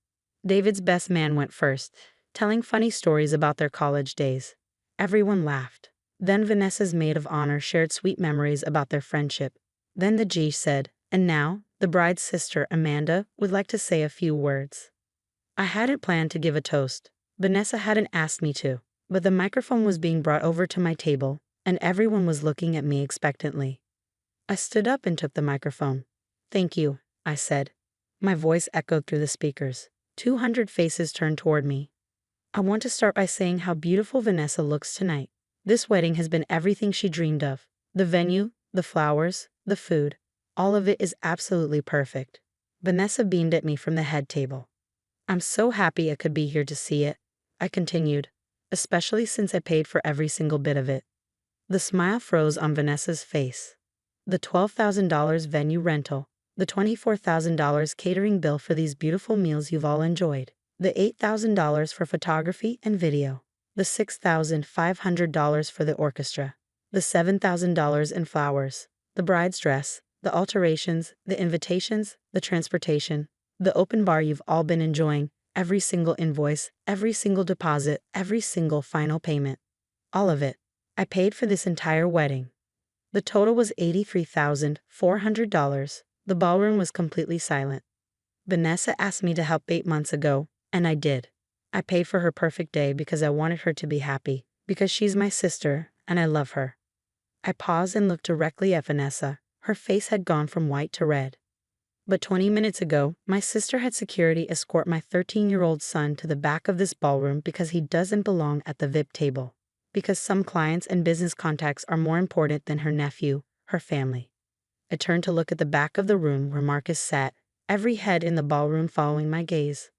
David's best man went first, telling funny stories about their college days. Everyone laughed. Then Vanessa's maid of honor shared sweet memories about their friendship. Then the G said, and now, the bride's sister, Amanda, would like to say a few words. I hadn't planned to give a toast. Vanessa hadn't asked me to, but the microphone was being brought over to my table, and everyone was looking at me expectantly. I stood up and took the microphone. Thank you, I said. My voice echoed through the speakers. 200 faces turned toward me. I want to start by saying how beautiful Vanessa looks tonight. This wedding has been everything she dreamed of. The venue, the flowers, the food, all of it is absolutely perfect. Vanessa beamed at me from the head table. I'm so happy I could be here to see it, I continued, especially since I paid for every single bit of it. The smile froze on Vanessa's face. The $12,000 venue rental, the $24,000 catering bill for these beautiful meals you've all enjoyed, the $8,000 for photography and video, the $6,500 for the orchestra, the $7,000 in flowers, the bride's dress, the alterations, the invitations, the transportation, the open bar you've all been enjoying, every single invoice, every single deposit, every single final payment. All of it. I paid for this entire wedding. The total was $83,400. The ballroom was completely silent. Vanessa asked me to help 8 months ago, and I did. I paid for her perfect day because I wanted her to be happy, because she's my sister, and I love her. I paused and looked directly at Vanessa. Her face had gone from white to red. But 20 minutes ago, my sister had security escort my 13-year-old son to the back of this ballroom because he doesn't belong at the VIP table. Because some clients and business contacts are more important than her nephew, her family. I turned to look at the back of the room where Marcus sat, every head in the ballroom following my gaze.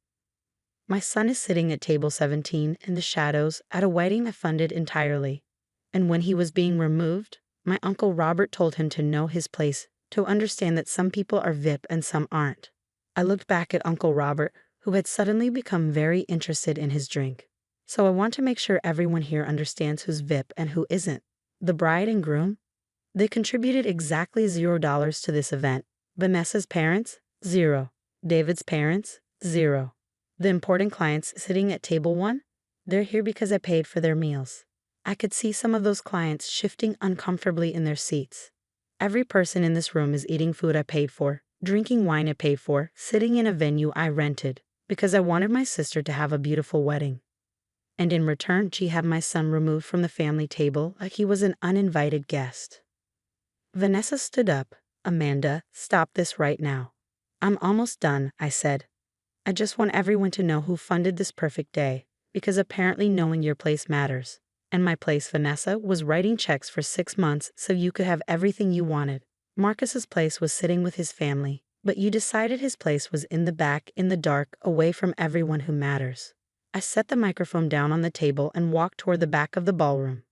My son is sitting at table 17 in the shadows at a wedding I funded entirely. And when he was being removed, my Uncle Robert told him to know his place, to understand that some people are VIP and some aren't. I looked back at Uncle Robert, who had suddenly become very interested in his drink. So I want to make sure everyone here understands who's VIP and who isn't. The bride and groom? They contributed exactly $0 to this event. Vanessa's parents? 0. David's parents? 0. The important clients sitting at table 1? They're here because I paid for their meals. I could see some of those clients shifting uncomfortably in their seats. Every person in this room is eating food I paid for, drinking wine I paid for, sitting in a venue I rented, because I wanted my sister to have a beautiful wedding. And in return, she had my son removed from the family table like he was an uninvited guest. Vanessa stood up. Amanda, stop this right now. I'm almost done, I said. I just want everyone to know who funded this perfect day, because apparently knowing your place matters. And my place, Vanessa, was writing checks for 6 months so you could have everything you wanted. Marcus's place was sitting with his family, but you decided his place was in the back, in the dark, away from everyone who matters. I set the microphone down on the table and walked toward the back of the ballroom.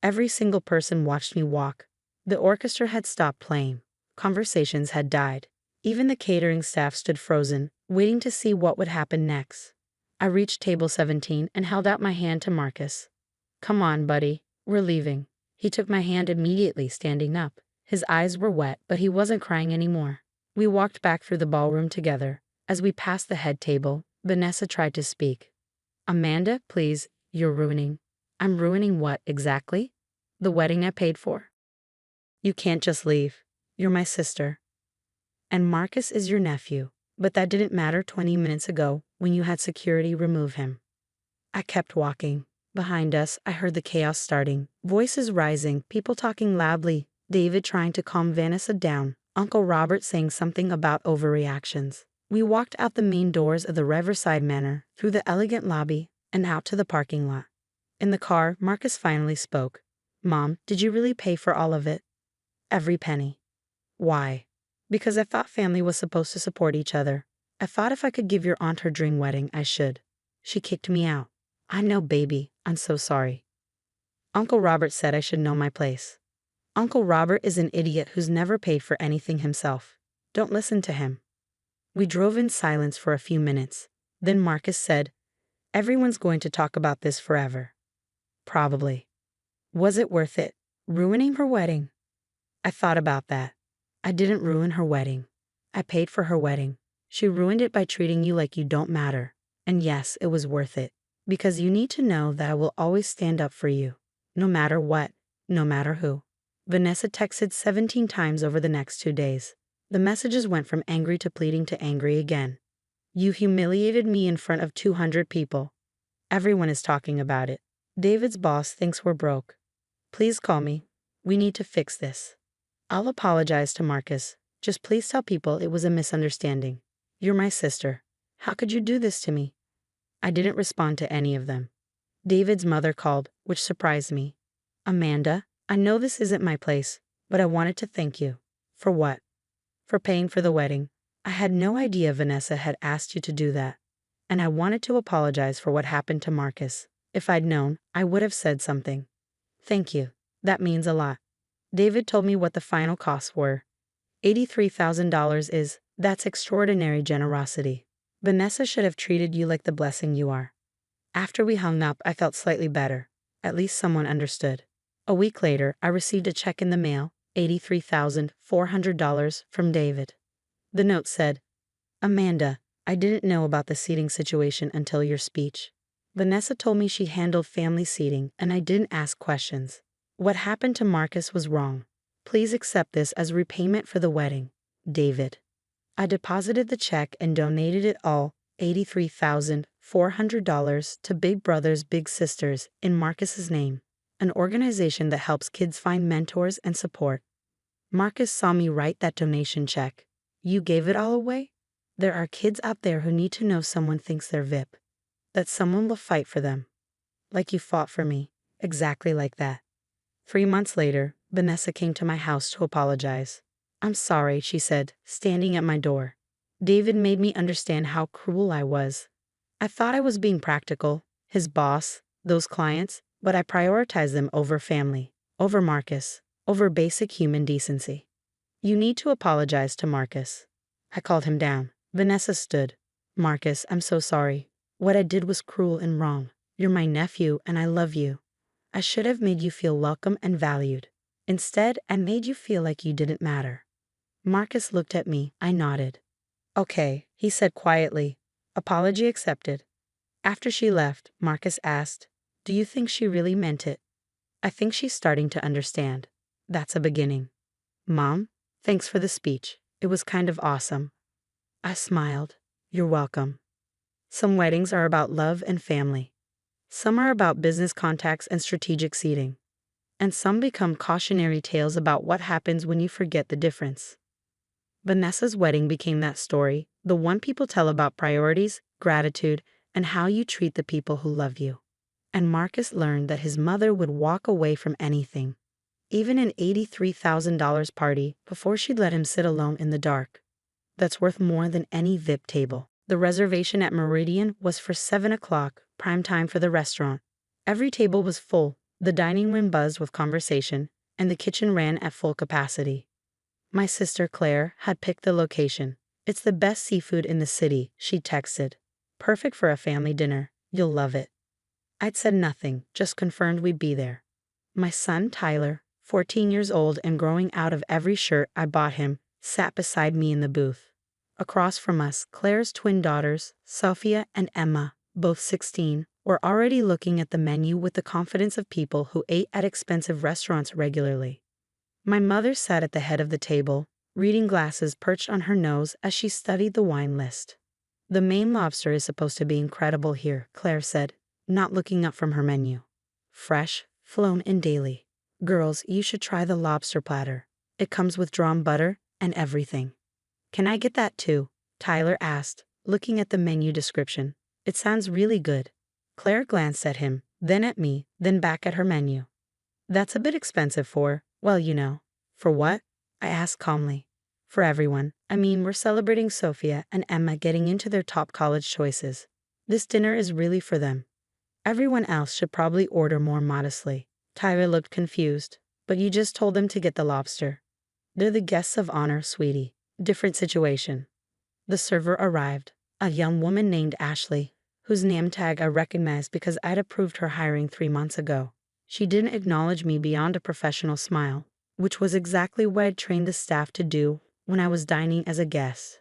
Every single person watched me walk. The orchestra had stopped playing. Conversations had died. Even the catering staff stood frozen, waiting to see what would happen next. I reached table 17 and held out my hand to Marcus. Come on, buddy, we're leaving. He took my hand immediately, standing up. His eyes were wet, but he wasn't crying anymore. We walked back through the ballroom together. As we passed the head table, Vanessa tried to speak. Amanda, please, you're ruining. I'm ruining what, exactly? The wedding I paid for. You can't just leave. You're my sister. And Marcus is your nephew, but that didn't matter 20 minutes ago when you had security remove him. I kept walking. Behind us, I heard the chaos starting, voices rising, people talking loudly, David trying to calm Vanessa down, Uncle Robert saying something about overreactions. We walked out the main doors of the Riverside Manor, through the elegant lobby, and out to the parking lot. In the car, Marcus finally spoke. Mom, did you really pay for all of it? Every penny. Why? Because I thought family was supposed to support each other. I thought if I could give your aunt her dream wedding, I should. She kicked me out. I know, baby. I'm so sorry. Uncle Robert said I should know my place. Uncle Robert is an idiot who's never paid for anything himself. Don't listen to him. We drove in silence for a few minutes. Then Marcus said, everyone's going to talk about this forever. Probably. Was it worth it? Ruining her wedding? I thought about that. I didn't ruin her wedding. I paid for her wedding. She ruined it by treating you like you don't matter. And yes, it was worth it. Because you need to know that I will always stand up for you. No matter what, no matter who. Vanessa texted 17 times over the next 2 days. The messages went from angry to pleading to angry again. You humiliated me in front of 200 people. Everyone is talking about it. David's boss thinks we're broke. Please call me. We need to fix this. I'll apologize to Marcus. Just please tell people it was a misunderstanding. You're my sister. How could you do this to me? I didn't respond to any of them. David's mother called, which surprised me. Amanda, I know this isn't my place, but I wanted to thank you. For what? For paying for the wedding. I had no idea Vanessa had asked you to do that. And I wanted to apologize for what happened to Marcus. If I'd known, I would have said something. Thank you. That means a lot. David told me what the final costs were. $83,000 that's extraordinary generosity. Vanessa should have treated you like the blessing you are. After we hung up, I felt slightly better. At least someone understood. A week later, I received a check in the mail, $83,400 from David. The note said, Amanda, I didn't know about the seating situation until your speech. Vanessa told me she handled family seating and I didn't ask questions. What happened to Marcus was wrong. Please accept this as repayment for the wedding. David. I deposited the check and donated it all, $83,400, to Big Brothers Big Sisters in Marcus's name, an organization that helps kids find mentors and support. Marcus saw me write that donation check. You gave it all away? There are kids out there who need to know someone thinks they're VIP, that someone will fight for them. Like you fought for me, exactly like that. 3 months later, Vanessa came to my house to apologize. I'm sorry, she said, standing at my door. David made me understand how cruel I was. I thought I was being practical, his boss, those clients, but I prioritized them over family, over Marcus, over basic human decency. You need to apologize to Marcus. I called him down. Vanessa stood. Marcus, I'm so sorry. What I did was cruel and wrong. You're my nephew and I love you. I should have made you feel welcome and valued. Instead, I made you feel like you didn't matter. Marcus looked at me. I nodded. Okay, he said quietly. Apology accepted. After she left, Marcus asked, do you think she really meant it? I think she's starting to understand. That's a beginning. Mom, thanks for the speech. It was kind of awesome. I smiled. You're welcome. Some weddings are about love and family. Some are about business contacts and strategic seating. And some become cautionary tales about what happens when you forget the difference. Vanessa's wedding became that story, the one people tell about priorities, gratitude, and how you treat the people who love you. And Marcus learned that his mother would walk away from anything, even an $83,000 party, before she'd let him sit alone in the dark. That's worth more than any VIP table. The reservation at Meridian was for 7 o'clock, prime time for the restaurant. Every table was full, the dining room buzzed with conversation, and the kitchen ran at full capacity. My sister Claire had picked the location. It's the best seafood in the city, she texted. Perfect for a family dinner. You'll love it. I'd said nothing, just confirmed we'd be there. My son Tyler, 14 years old and growing out of every shirt I bought him, sat beside me in the booth. Across from us, Claire's twin daughters, Sophia and Emma, both 16, were already looking at the menu with the confidence of people who ate at expensive restaurants regularly. My mother sat at the head of the table, reading glasses perched on her nose as she studied the wine list. The Maine lobster is supposed to be incredible here, Claire said, not looking up from her menu. Fresh, flown in daily. Girls, you should try the lobster platter. It comes with drawn butter and everything. Can I get that too? Tyler asked, looking at the menu description. It sounds really good. Claire glanced at him, then at me, then back at her menu. That's a bit expensive for, well, you know. For what? I asked calmly. For everyone. I mean, we're celebrating Sophia and Emma getting into their top college choices. This dinner is really for them. Everyone else should probably order more modestly. Tyler looked confused. But you just told them to get the lobster. They're the guests of honor, sweetie. Different situation. The server arrived. A young woman named Ashley, whose name tag I recognized because I'd approved her hiring 3 months ago. She didn't acknowledge me beyond a professional smile, which was exactly what I'd trained the staff to do when I was dining as a guest.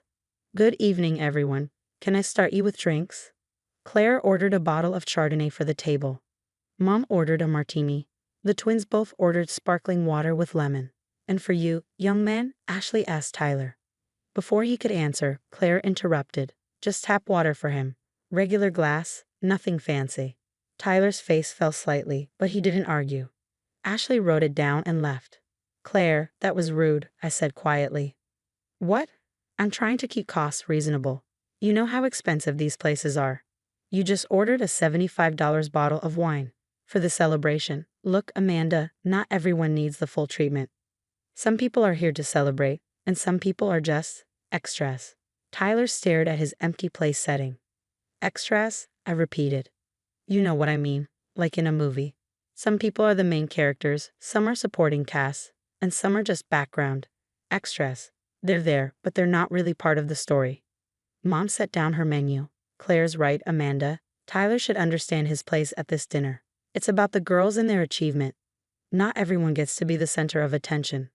Good evening, everyone. Can I start you with drinks? Claire ordered a bottle of Chardonnay for the table. Mom ordered a martini. The twins both ordered sparkling water with lemon. And for you, young man? Ashley asked Tyler. Before he could answer, Claire interrupted. Just tap water for him. Regular glass, nothing fancy. Tyler's face fell slightly, but he didn't argue. Ashley wrote it down and left. Claire, that was rude, I said quietly. What? I'm trying to keep costs reasonable. You know how expensive these places are. You just ordered a $75 bottle of wine. For the celebration. Look, Amanda, not everyone needs the full treatment. Some people are here to celebrate, and some people are just extras. Tyler stared at his empty place setting. Extras? I repeated. You know what I mean, like in a movie. Some people are the main characters, some are supporting casts, and some are just background. Extras. They're there, but they're not really part of the story. Mom set down her menu. Claire's right, Amanda. Tyler should understand his place at this dinner. It's about the girls and their achievement. Not everyone gets to be the center of attention.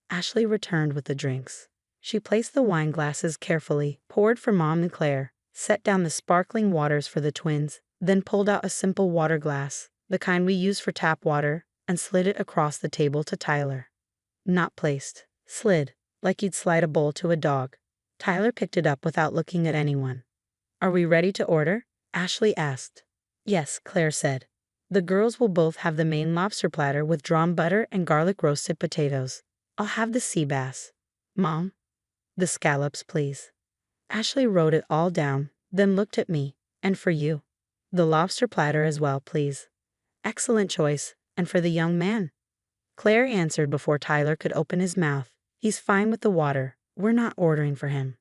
Ashley returned with the drinks. She placed the wine glasses carefully, poured for Mom and Claire, set down the sparkling waters for the twins, then pulled out a simple water glass, the kind we use for tap water, and slid it across the table to Tyler. Not placed. Slid, like you'd slide a bowl to a dog. Tyler picked it up without looking at anyone. Are we ready to order? Ashley asked. Yes, Claire said. The girls will both have the Maine lobster platter with drawn butter and garlic roasted potatoes. I'll have the sea bass. Mom? The scallops, please. Ashley wrote it all down, then looked at me. And for you? The lobster platter as well, please. Excellent choice. And for the young man? Claire answered before Tyler could open his mouth. He's fine with the water. We're not ordering for him.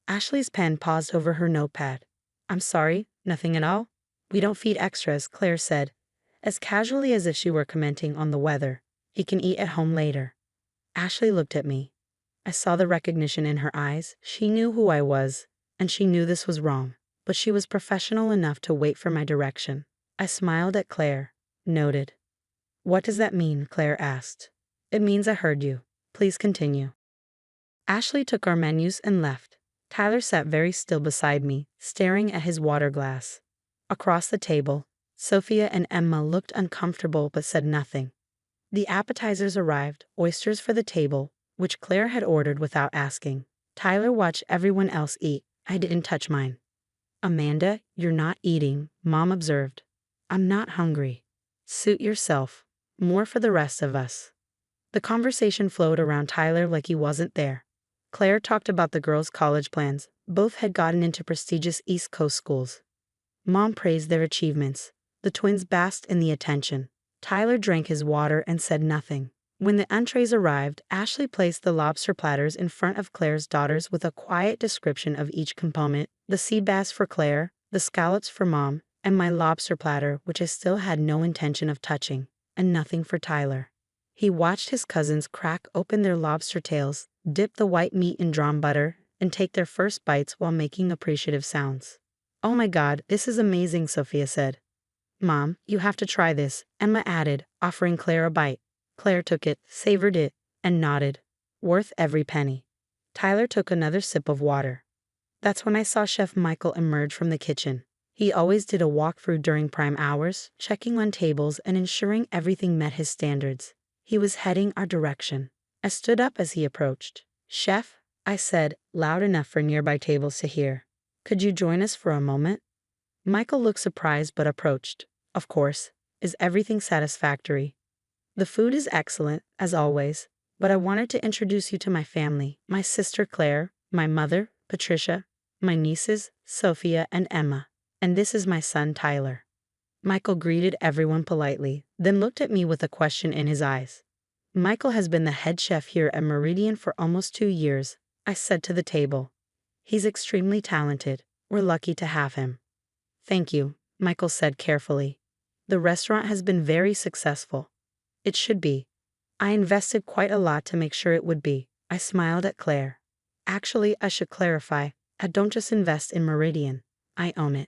Ashley's pen paused over her notepad. I'm sorry, nothing at all? We don't feed extras, Claire said, as casually as if she were commenting on the weather. He can eat at home later. Ashley looked at me. I saw the recognition in her eyes. She knew who I was. and she knew this was wrong, but she was professional enough to wait for my direction. I smiled at Claire. Noted. What does that mean? Claire asked. It means I heard you. Please continue. Ashley took our menus and left. Tyler sat very still beside me, staring at his water glass. Across the table, Sophia and Emma looked uncomfortable but said nothing. The appetizers arrived, oysters for the table, which Claire had ordered without asking. Tyler watched everyone else eat. I didn't touch mine. Amanda, you're not eating, Mom observed. I'm not hungry. Suit yourself. More for the rest of us. The conversation flowed around Tyler like he wasn't there. Claire talked about the girls' college plans. Both had gotten into prestigious East Coast schools. Mom praised their achievements. The twins basked in the attention. Tyler drank his water and said nothing. When the entrees arrived, Ashley placed the lobster platters in front of Claire's daughters with a quiet description of each component: the sea bass for Claire, the scallops for Mom, and my lobster platter, which I still had no intention of touching, and nothing for Tyler. He watched his cousins crack open their lobster tails, dip the white meat in drawn butter, and take their first bites while making appreciative sounds. Oh my God, this is amazing, Sophia said. Mom, you have to try this, Emma added, offering Claire a bite. Claire took it, savored it, and nodded. Worth every penny. Tyler took another sip of water. That's when I saw Chef Michael emerge from the kitchen. He always did a walkthrough during prime hours, checking on tables and ensuring everything met his standards. He was heading our direction. I stood up as he approached. Chef, I said, loud enough for nearby tables to hear. Could you join us for a moment? Michael looked surprised but approached. Of course. Is everything satisfactory? The food is excellent, as always, but I wanted to introduce you to my family, my sister Claire, my mother, Patricia, my nieces, Sophia and Emma, and this is my son Tyler. Michael greeted everyone politely, then looked at me with a question in his eyes. Michael has been the head chef here at Meridian for almost 2 years, I said to the table. He's extremely talented. We're lucky to have him. Thank you, Michael said carefully. The restaurant has been very successful. It should be. I invested quite a lot to make sure it would be. I smiled at Claire. Actually, I should clarify, I don't just invest in Meridian. I own it.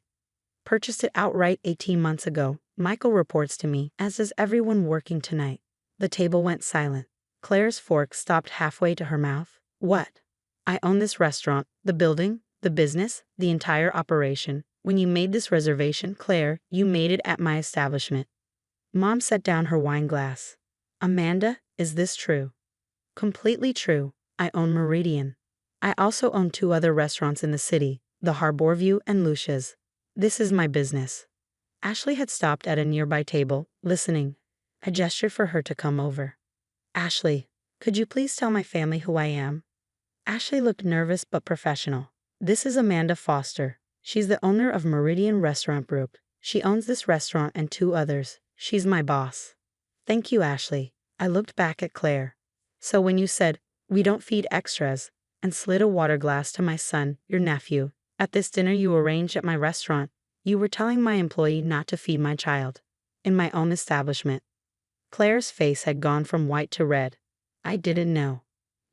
Purchased it outright 18 months ago, Michael reports to me, as does everyone working tonight. The table went silent. Claire's fork stopped halfway to her mouth. What? I own this restaurant, the building, the business, the entire operation. When you made this reservation, Claire, you made it at my establishment. Mom set down her wine glass. Amanda, is this true? Completely true. I own Meridian. I also own 2 other restaurants in the city, the Harborview and Lucia's. This is my business. Ashley had stopped at a nearby table, listening. I gestured for her to come over. Ashley, could you please tell my family who I am? Ashley looked nervous but professional. This is Amanda Foster. She's the owner of Meridian Restaurant Group. She owns this restaurant and 2 others. She's my boss. Thank you, Ashley. I looked back at Claire. So when you said, we don't feed extras, and slid a water glass to my son, your nephew, at this dinner you arranged at my restaurant, you were telling my employee not to feed my child. In my own establishment. Claire's face had gone from white to red. I didn't know.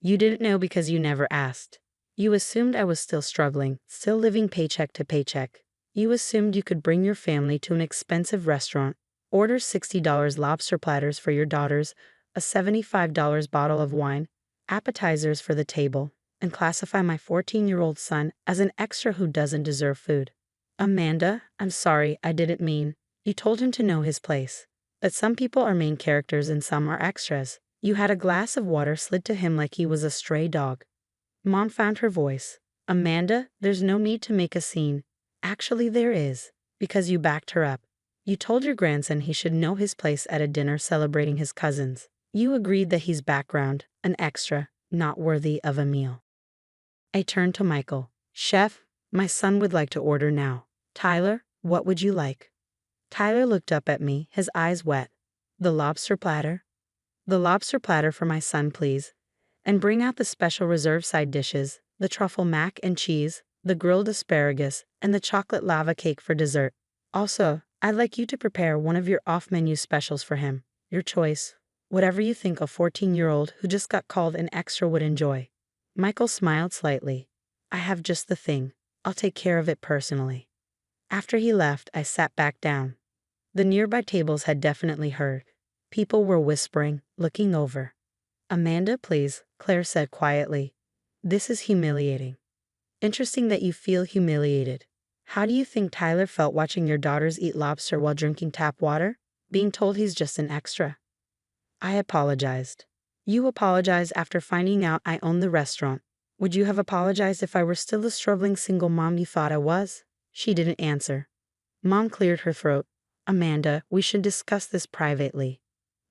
You didn't know because you never asked. You assumed I was still struggling, still living paycheck to paycheck. You assumed you could bring your family to an expensive restaurant, order $60 lobster platters for your daughters, a $75 bottle of wine, appetizers for the table, and classify my 14-year-old son as an extra who doesn't deserve food. Amanda, I'm sorry, I didn't mean. You told him to know his place. That some people are main characters and some are extras. You had a glass of water slid to him like he was a stray dog. Mom found her voice. Amanda, there's no need to make a scene. Actually, there is. Because you backed her up. You told your grandson he should know his place at a dinner celebrating his cousins. You agreed that he's background, an extra, not worthy of a meal. I turned to Michael. Chef, my son would like to order now. Tyler, what would you like? Tyler looked up at me, his eyes wet. The lobster platter? The lobster platter for my son, please. And bring out the special reserve side dishes, the truffle mac and cheese, the grilled asparagus, and the chocolate lava cake for dessert. Also, I'd like you to prepare one of your off-menu specials for him. Your choice. Whatever you think a 14-year-old who just got called an extra would enjoy. Michael smiled slightly. I have just the thing. I'll take care of it personally. After he left, I sat back down. The nearby tables had definitely heard. People were whispering, looking over. Amanda, please, Claire said quietly. This is humiliating. Interesting that you feel humiliated. How do you think Tyler felt watching your daughters eat lobster while drinking tap water? Being told he's just an extra. I apologized. You apologized after finding out I owned the restaurant. Would you have apologized if I were still the struggling single mom you thought I was? She didn't answer. Mom cleared her throat. Amanda, we should discuss this privately.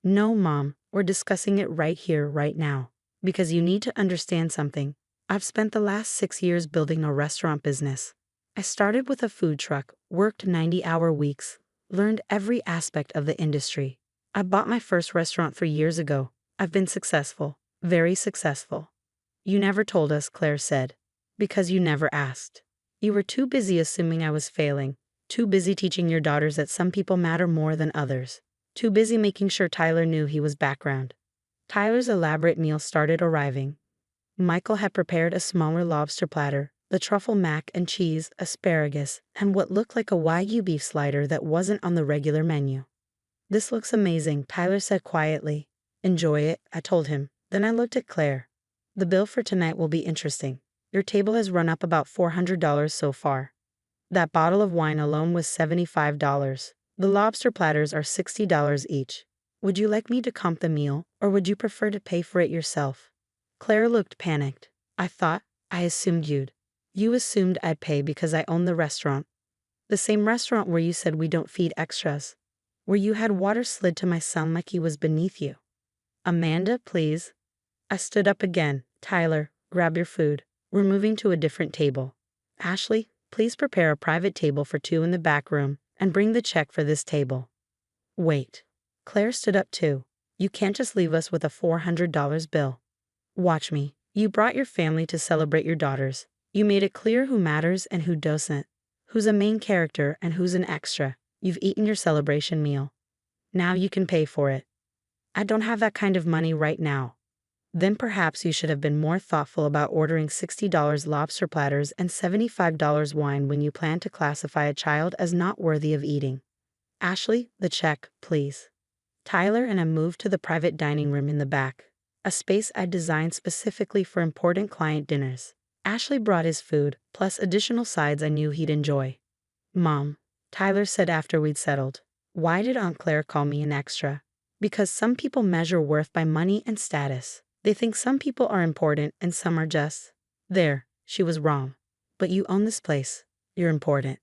No, Mom, we're discussing it right here, right now. Because you need to understand something. I've spent the last 6 years building a restaurant business. I started with a food truck, worked 90-hour weeks, learned every aspect of the industry. I bought my first restaurant 3 years ago. I've been successful, very successful. You never told us, Claire said. Because you never asked. You were too busy assuming I was failing, too busy teaching your daughters that some people matter more than others, too busy making sure Tyler knew he was background. Tyler's elaborate meal started arriving. Michael had prepared a smaller lobster platter, the truffle mac and cheese, asparagus, and what looked like a Wagyu beef slider that wasn't on the regular menu. This looks amazing, Tyler said quietly. Enjoy it, I told him. Then I looked at Claire. The bill for tonight will be interesting. Your table has run up about $400 so far. That bottle of wine alone was $75. The lobster platters are $60 each. Would you like me to comp the meal, or would you prefer to pay for it yourself? Claire looked panicked. I assumed you'd. You assumed I'd pay because I own the restaurant. The same restaurant where you said we don't feed extras. Where you had water slid to my son like he was beneath you. Amanda, please. I stood up again. Tyler, grab your food. We're moving to a different table. Ashley, please prepare a private table for 2 in the back room, and bring the check for this table. Wait. Claire stood up too. You can't just leave us with a $400 bill. Watch me. You brought your family to celebrate your daughters. You made it clear who matters and who doesn't. Who's a main character and who's an extra. You've eaten your celebration meal. Now you can pay for it. I don't have that kind of money right now. Then perhaps you should have been more thoughtful about ordering $60 lobster platters and $75 wine when you plan to classify a child as not worthy of eating. Ashley, the check, please. Tyler and I moved to the private dining room in the back, a space I'd designed specifically for important client dinners. Ashley brought his food, plus additional sides I knew he'd enjoy. Mom, Tyler said after we'd settled, why did Aunt Claire call me an extra? Because some people measure worth by money and status. They think some people are important and some are just. There, she was wrong. But you own this place. You're important.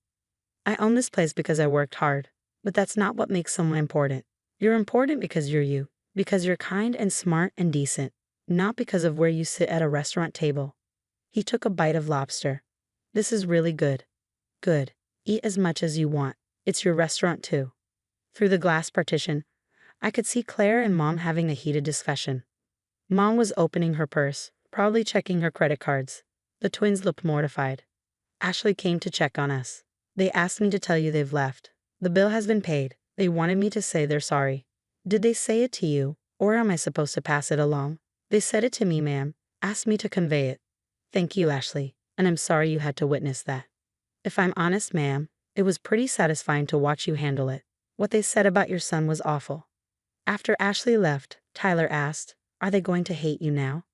I own this place because I worked hard. But that's not what makes someone important. You're important because you're you. Because you're kind and smart and decent. Not because of where you sit at a restaurant table. He took a bite of lobster. This is really good. Good. Eat as much as you want. It's your restaurant too. Through the glass partition, I could see Claire and Mom having a heated discussion. Mom was opening her purse, probably checking her credit cards. The twins looked mortified. Ashley came to check on us. They asked me to tell you they've left. The bill has been paid. They wanted me to say they're sorry. Did they say it to you, or am I supposed to pass it along? They said it to me, ma'am. Asked me to convey it. Thank you, Ashley, and I'm sorry you had to witness that. If I'm honest, ma'am, it was pretty satisfying to watch you handle it. What they said about your son was awful. After Ashley left, Tyler asked, are they going to hate you now?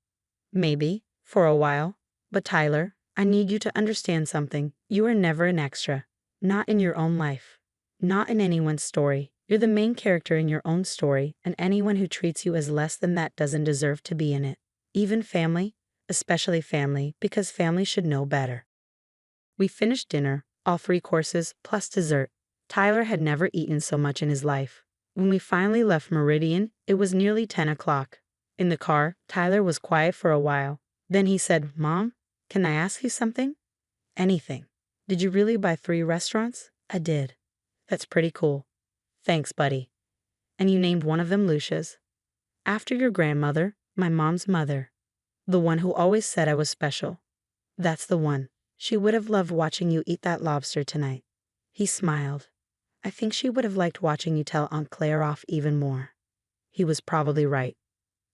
Maybe, for a while. But Tyler, I need you to understand something. You are never an extra. Not in your own life. Not in anyone's story. You're the main character in your own story, and anyone who treats you as less than that doesn't deserve to be in it. Even family, especially family, because family should know better. We finished dinner, all 3 courses, plus dessert. Tyler had never eaten so much in his life. When we finally left Meridian, it was nearly 10 o'clock. In the car, Tyler was quiet for a while. Then he said, Mom, can I ask you something? Anything. Did you really buy 3 restaurants? I did. That's pretty cool. Thanks, buddy. And you named one of them Lucia's? After your grandmother, my mom's mother. The one who always said I was special. That's the one. She would have loved watching you eat that lobster tonight. He smiled. I think she would have liked watching you tell Aunt Claire off even more. He was probably right.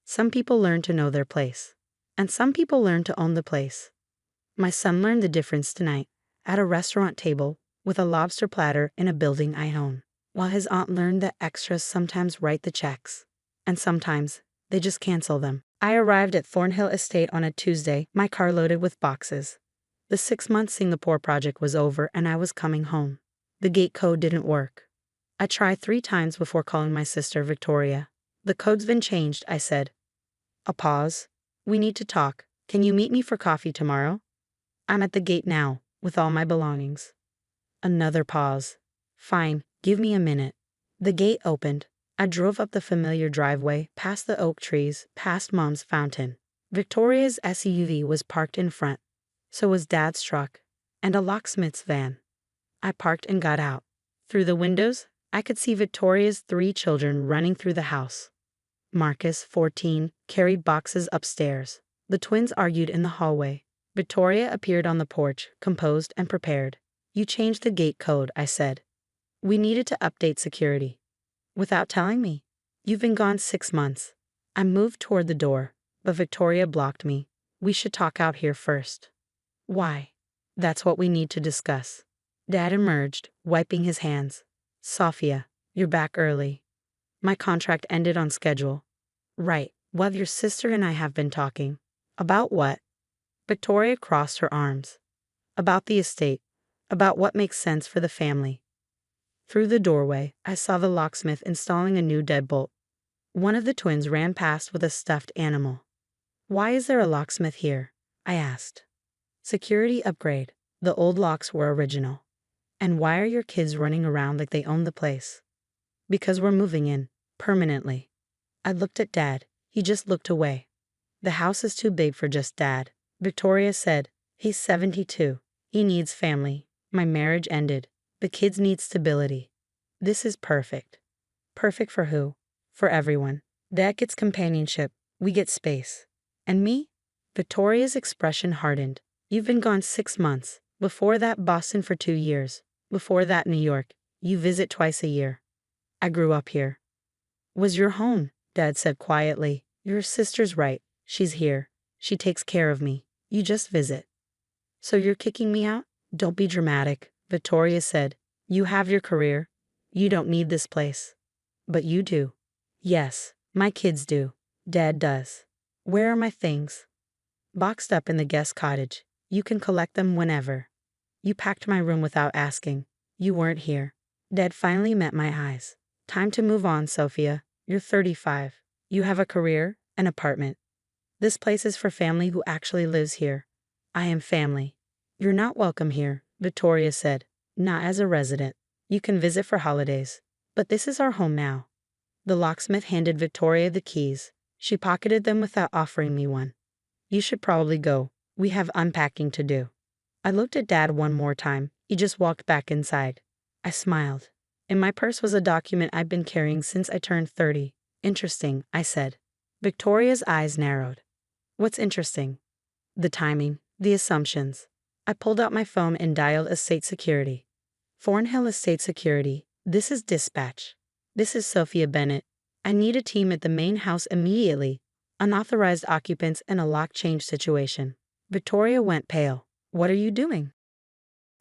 Some people learn to know their place. And some people learn to own the place. My son learned the difference tonight. at a restaurant table, with a lobster platter in a building I own, while his aunt learned that extras sometimes write the checks. And sometimes, they just cancel them. I arrived at Thornhill Estate on a Tuesday, my car loaded with boxes. The 6-month Singapore project was over and I was coming home. The gate code didn't work. I tried 3 times before calling my sister Victoria. "The code's been changed," I said. A pause. "We need to talk. Can you meet me for coffee tomorrow?" "I'm at the gate now, with all my belongings." Another pause. "Fine, give me a minute." The gate opened. I drove up the familiar driveway, past the oak trees, past Mom's fountain. Victoria's SUV was parked in front. So was Dad's truck, and a locksmith's van. I parked and got out. Through the windows, I could see Victoria's 3 children running through the house. Marcus, 14, carried boxes upstairs. The twins argued in the hallway. Victoria appeared on the porch, composed and prepared. "You changed the gate code," I said. "We needed to update security." "Without telling me?" "You've been gone 6 months." I moved toward the door, but Victoria blocked me. "We should talk out here first." "Why?" "That's what we need to discuss." Dad emerged, wiping his hands. "Sophia, you're back early." "My contract ended on schedule." "Right. Well, your sister and I have been talking." "About what?" Victoria crossed her arms. "About the estate. About what makes sense for the family." Through the doorway, I saw the locksmith installing a new deadbolt. One of the twins ran past with a stuffed animal. "Why is there a locksmith here?" I asked. "Security upgrade. The old locks were original." "And why are your kids running around like they own the place?" "Because we're moving in, permanently." I looked at Dad. He just looked away. "The house is too big for just Dad." Victoria said, "He's 72. He needs family. My marriage ended. The kids need stability. This is perfect." "Perfect for who?" "For everyone. Dad gets companionship. We get space." "And me?" Victoria's expression hardened. "You've been gone 6 months. Before that, Boston for 2 years. Before that, New York. You visit twice a year." "I grew up here." "Was your home," Dad said quietly. "Your sister's right. She's here. She takes care of me. You just visit." "So you're kicking me out?" "Don't be dramatic," Victoria said. "You have your career. You don't need this place." "But you do." "Yes, my kids do. Dad does." "Where are my things?" "Boxed up in the guest cottage. You can collect them whenever." "You packed my room without asking. You weren't here." Dad finally met my eyes. "Time to move on, Sophia. You're 35. You have a career, an apartment. This place is for family who actually lives here." "I am family." "You're not welcome here," Victoria said. "Not as a resident. You can visit for holidays. But this is our home now." The locksmith handed Victoria the keys. She pocketed them without offering me one. "You should probably go. We have unpacking to do." I looked at Dad one more time. He just walked back inside. I smiled. In my purse was a document I'd been carrying since I turned 30. "Interesting," I said. Victoria's eyes narrowed. "What's interesting?" "The timing, the assumptions." I pulled out my phone and dialed Estate Security. "Thornhill Estate Security, this is dispatch. This is Sophia Bennett. I need a team at the main house immediately. Unauthorized occupants and a lock change situation." Victoria went pale. "What are you doing?"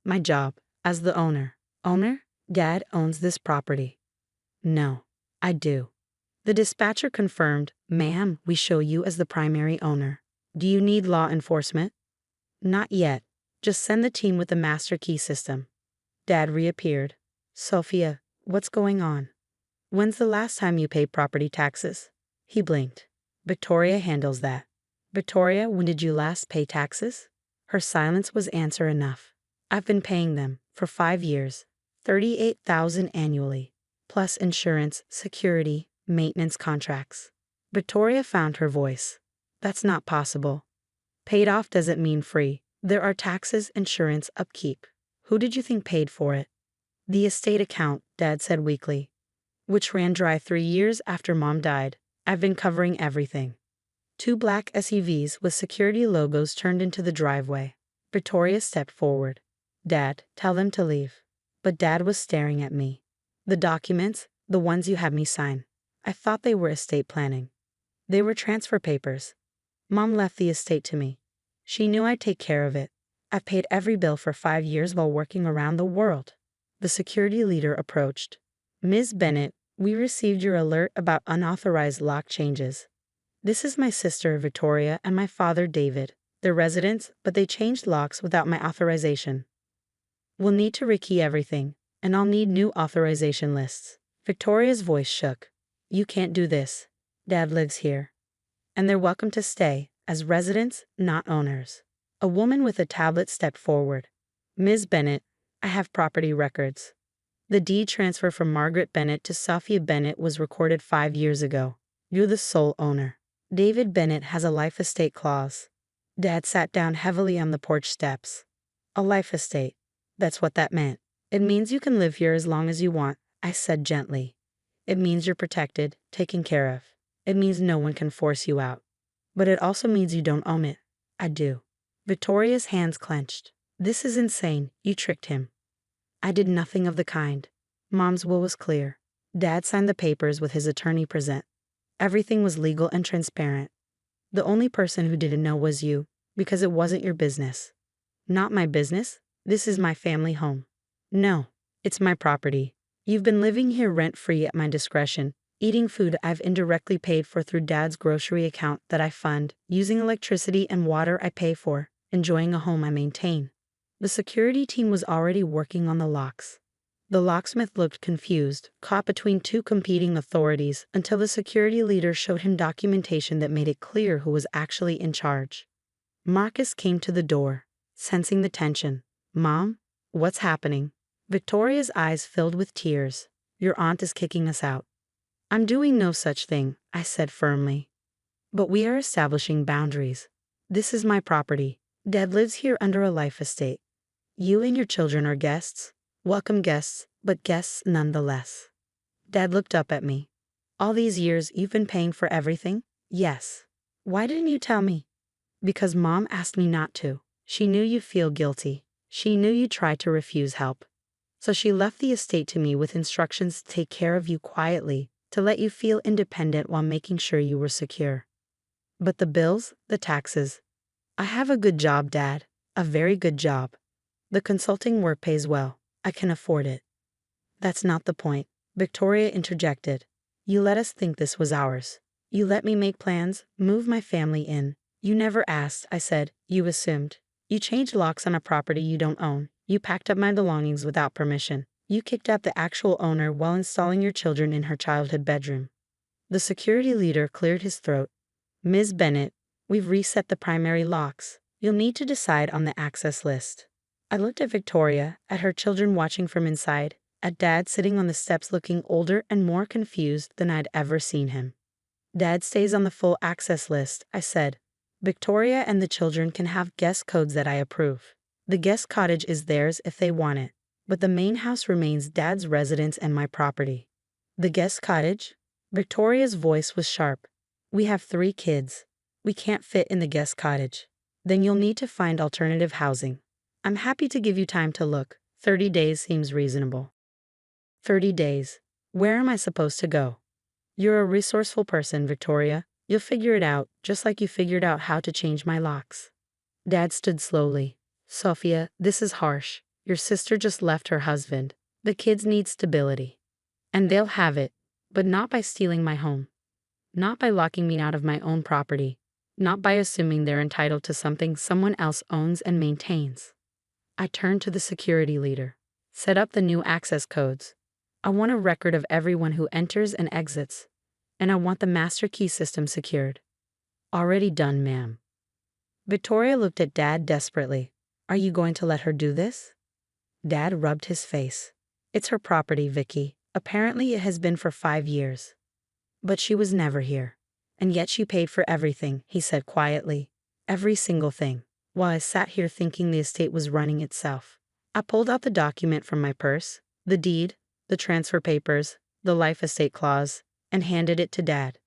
"My job, as the owner." "Owner? Dad owns this property." "No, I do." The dispatcher confirmed. "Ma'am, we show you as the primary owner. Do you need law enforcement?" "Not yet. Just send the team with the master key system." Dad reappeared. "Sophia, what's going on?" "When's the last time you paid property taxes?" He blinked. "Victoria handles that." "Victoria, when did you last pay taxes?" Her silence was answer enough. "I've been paying them for 5 years. 38,000 annually, plus insurance, security, maintenance contracts." Victoria found her voice. "That's not possible." "Paid off doesn't mean free. There are taxes, insurance, upkeep." "Who did you think paid for it?" "The estate account," Dad said weakly, "which ran dry 3 years after Mom died. I've been covering everything." 2 black SUVs with security logos turned into the driveway. Victoria stepped forward. "Dad, tell them to leave." But Dad was staring at me. "The documents, the ones you had me sign. I thought they were estate planning." "They were transfer papers. Mom left the estate to me. She knew I'd take care of it. I've paid every bill for 5 years while working around the world. The security leader approached. Ms. Bennett, we received your alert about unauthorized lock changes. This is my sister, Victoria, and my father, David. They're residents, but they changed locks without my authorization. We'll need to rekey everything, and I'll need new authorization lists. Victoria's voice shook. You can't do this. Dad lives here. And they're welcome to stay, as residents, not owners. A woman with a tablet stepped forward. Ms. Bennett, I have property records. The deed transfer from Margaret Bennett to Sophia Bennett was recorded 5 years ago. You're the sole owner. David Bennett has a life estate clause. Dad sat down heavily on the porch steps. A life estate. That's what that meant. It means you can live here as long as you want, I said gently. It means you're protected, taken care of. It means no one can force you out. But it also means you don't own it. I do. Victoria's hands clenched. This is insane. You tricked him. I did nothing of the kind. Mom's will was clear. Dad signed the papers with his attorney present. Everything was legal and transparent. The only person who didn't know was you, because it wasn't your business. Not my business. This is my family home. No, it's my property. You've been living here rent-free at my discretion, eating food I've indirectly paid for through Dad's grocery account that I fund, using electricity and water I pay for, enjoying a home I maintain. The security team was already working on the locks. The locksmith looked confused, caught between two competing authorities, until the security leader showed him documentation that made it clear who was actually in charge. Marcus came to the door, sensing the tension. Mom, what's happening? Victoria's eyes filled with tears. Your aunt is kicking us out. I'm doing no such thing, I said firmly. But we are establishing boundaries. This is my property. Dad lives here under a life estate. You and your children are guests. Welcome guests, but guests nonetheless. Dad looked up at me. All these years you've been paying for everything? Yes. Why didn't you tell me? Because Mom asked me not to. She knew you'd feel guilty. She knew you'd try to refuse help. So she left the estate to me with instructions to take care of you quietly, to let you feel independent while making sure you were secure. But the bills, the taxes. I have a good job, Dad. A very good job. The consulting work pays well. I can afford it. That's not the point, Victoria interjected. You let us think this was ours. You let me make plans, move my family in. You never asked, I said. You assumed. You changed locks on a property you don't own. You packed up my belongings without permission. You kicked out the actual owner while installing your children in her childhood bedroom. The security leader cleared his throat. Ms. Bennett, we've reset the primary locks. You'll need to decide on the access list. I looked at Victoria, at her children watching from inside, at Dad sitting on the steps looking older and more confused than I'd ever seen him. Dad stays on the full access list, I said. Victoria and the children can have guest codes that I approve. The guest cottage is theirs if they want it, but the main house remains Dad's residence and my property. The guest cottage? Victoria's voice was sharp. We have 3 kids. We can't fit in the guest cottage. Then you'll need to find alternative housing. I'm happy to give you time to look. 30 days seems reasonable. 30 days. Where am I supposed to go? You're a resourceful person, Victoria. You'll figure it out, just like you figured out how to change my locks. Dad stood slowly. Sophia, this is harsh. Your sister just left her husband. The kids need stability. And they'll have it, but not by stealing my home. Not by locking me out of my own property. Not by assuming they're entitled to something someone else owns and maintains. I turned to the security leader. Set up the new access codes. I want a record of everyone who enters and exits. And I want the master key system secured. Already done, ma'am. Victoria looked at Dad desperately. Are you going to let her do this? Dad rubbed his face. It's her property, Vicky. Apparently it has been for 5 years. But she was never here. And yet she paid for everything, he said quietly. Every single thing. While I sat here thinking the estate was running itself. I pulled out the document from my purse, the deed, the transfer papers, the life estate clause, and handed it to Dad.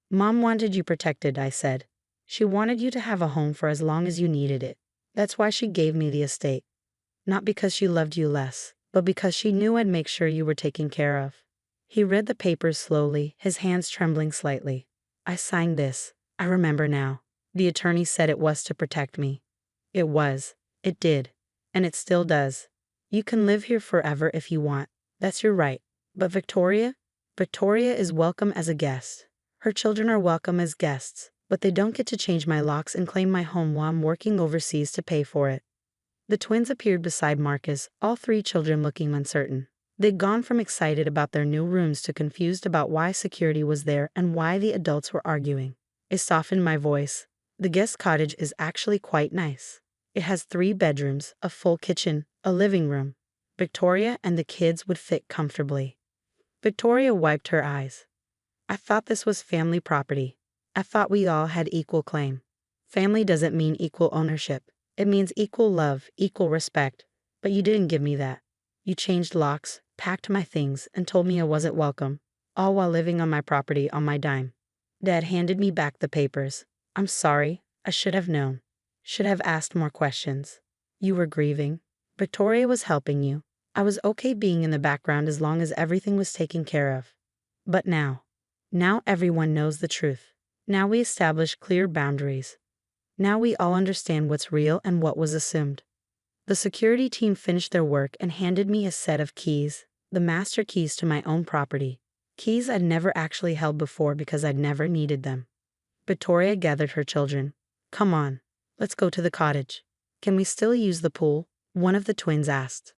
Mom wanted you protected, I said. She wanted you to have a home for as long as you needed it. That's why she gave me the estate. Not because she loved you less, but because she knew I'd make sure you were taken care of. He read the papers slowly, his hands trembling slightly. I signed this. I remember now. The attorney said it was to protect me. It was. It did. And it still does. You can live here forever if you want. That's your right. But Victoria? Victoria is welcome as a guest. Her children are welcome as guests, but they don't get to change my locks and claim my home while I'm working overseas to pay for it. The twins appeared beside Marcus, all three children looking uncertain. They'd gone from excited about their new rooms to confused about why security was there and why the adults were arguing. I softened my voice. The guest cottage is actually quite nice. It has 3 bedrooms, a full kitchen, a living room. Victoria and the kids would fit comfortably. Victoria wiped her eyes. I thought this was family property. I thought we all had equal claim. Family doesn't mean equal ownership. It means equal love, equal respect. But you didn't give me that. You changed locks, packed my things, and told me I wasn't welcome, all while living on my property on my dime. Dad handed me back the papers. I'm sorry. I should have known. Should have asked more questions. You were grieving. Victoria was helping you. I was okay being in the background as long as everything was taken care of. But now everyone knows the truth. Now we establish clear boundaries. Now we all understand what's real and what was assumed. The security team finished their work and handed me a set of keys, the master keys to my own property. Keys I'd never actually held before because I'd never needed them. Victoria gathered her children. Come on, let's go to the cottage. Can we still use the pool? One of the twins asked.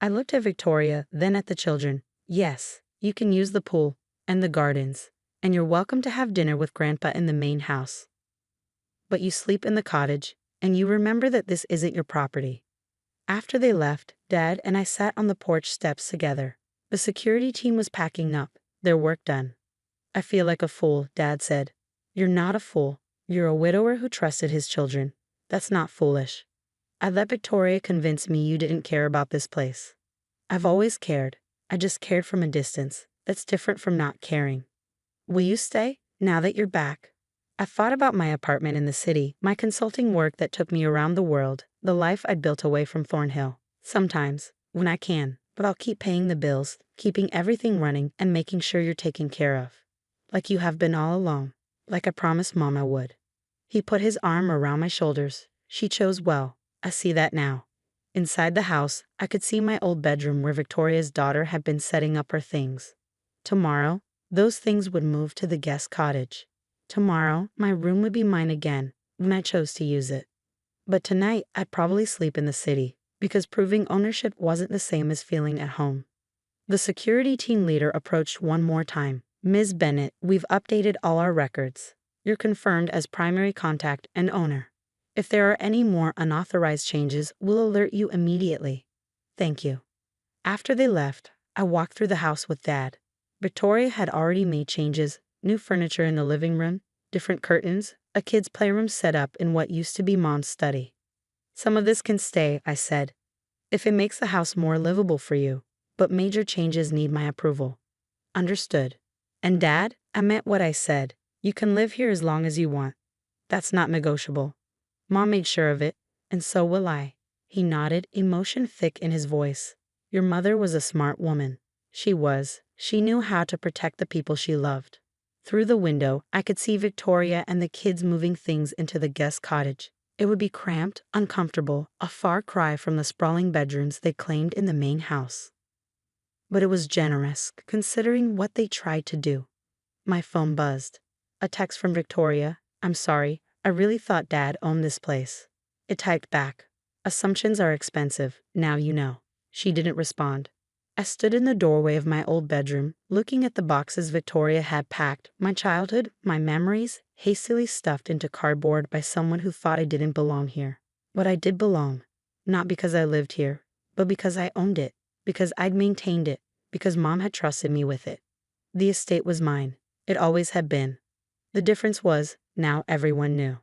I looked at Victoria, then at the children. Yes, you can use the pool, and the gardens, and you're welcome to have dinner with Grandpa in the main house. But you sleep in the cottage, and you remember that this isn't your property. After they left, Dad and I sat on the porch steps together. The security team was packing up, their work done. I feel like a fool, Dad said. You're not a fool. You're a widower who trusted his children. That's not foolish. I let Victoria convince me you didn't care about this place. I've always cared. I just cared from a distance. That's different from not caring. Will you stay, now that you're back? I thought about my apartment in the city, my consulting work that took me around the world, the life I'd built away from Thornhill. Sometimes, when I can, but I'll keep paying the bills, keeping everything running, and making sure you're taken care of. Like you have been all along. Like I promised Mom I would. He put his arm around my shoulders. She chose well. I see that now. Inside the house, I could see my old bedroom where Victoria's daughter had been setting up her things. Tomorrow, those things would move to the guest cottage. Tomorrow, my room would be mine again, when I chose to use it. But tonight, I'd probably sleep in the city, because proving ownership wasn't the same as feeling at home. The security team leader approached one more time. Ms. Bennett, we've updated all our records. You're confirmed as primary contact and owner. If there are any more unauthorized changes, we'll alert you immediately. Thank you. After they left, I walked through the house with Dad. Victoria had already made changes, new furniture in the living room, different curtains, a kid's playroom set up in what used to be Mom's study. Some of this can stay, I said, if it makes the house more livable for you, but major changes need my approval. Understood. And Dad, I meant what I said. You can live here as long as you want. That's not negotiable. Mom made sure of it, and so will I. He nodded, emotion thick in his voice. Your mother was a smart woman. She was. She knew how to protect the people she loved. Through the window, I could see Victoria and the kids moving things into the guest cottage. It would be cramped, uncomfortable, a far cry from the sprawling bedrooms they claimed in the main house. But it was generous, considering what they tried to do. My phone buzzed. A text from Victoria. I'm sorry, I really thought Dad owned this place. It typed back. Assumptions are expensive, now you know. She didn't respond. I stood in the doorway of my old bedroom, looking at the boxes Victoria had packed, my childhood, my memories, hastily stuffed into cardboard by someone who thought I didn't belong here. But I did belong. Not because I lived here, but because I owned it, because I'd maintained it, because Mom had trusted me with it. The estate was mine. It always had been. The difference was, now everyone knew.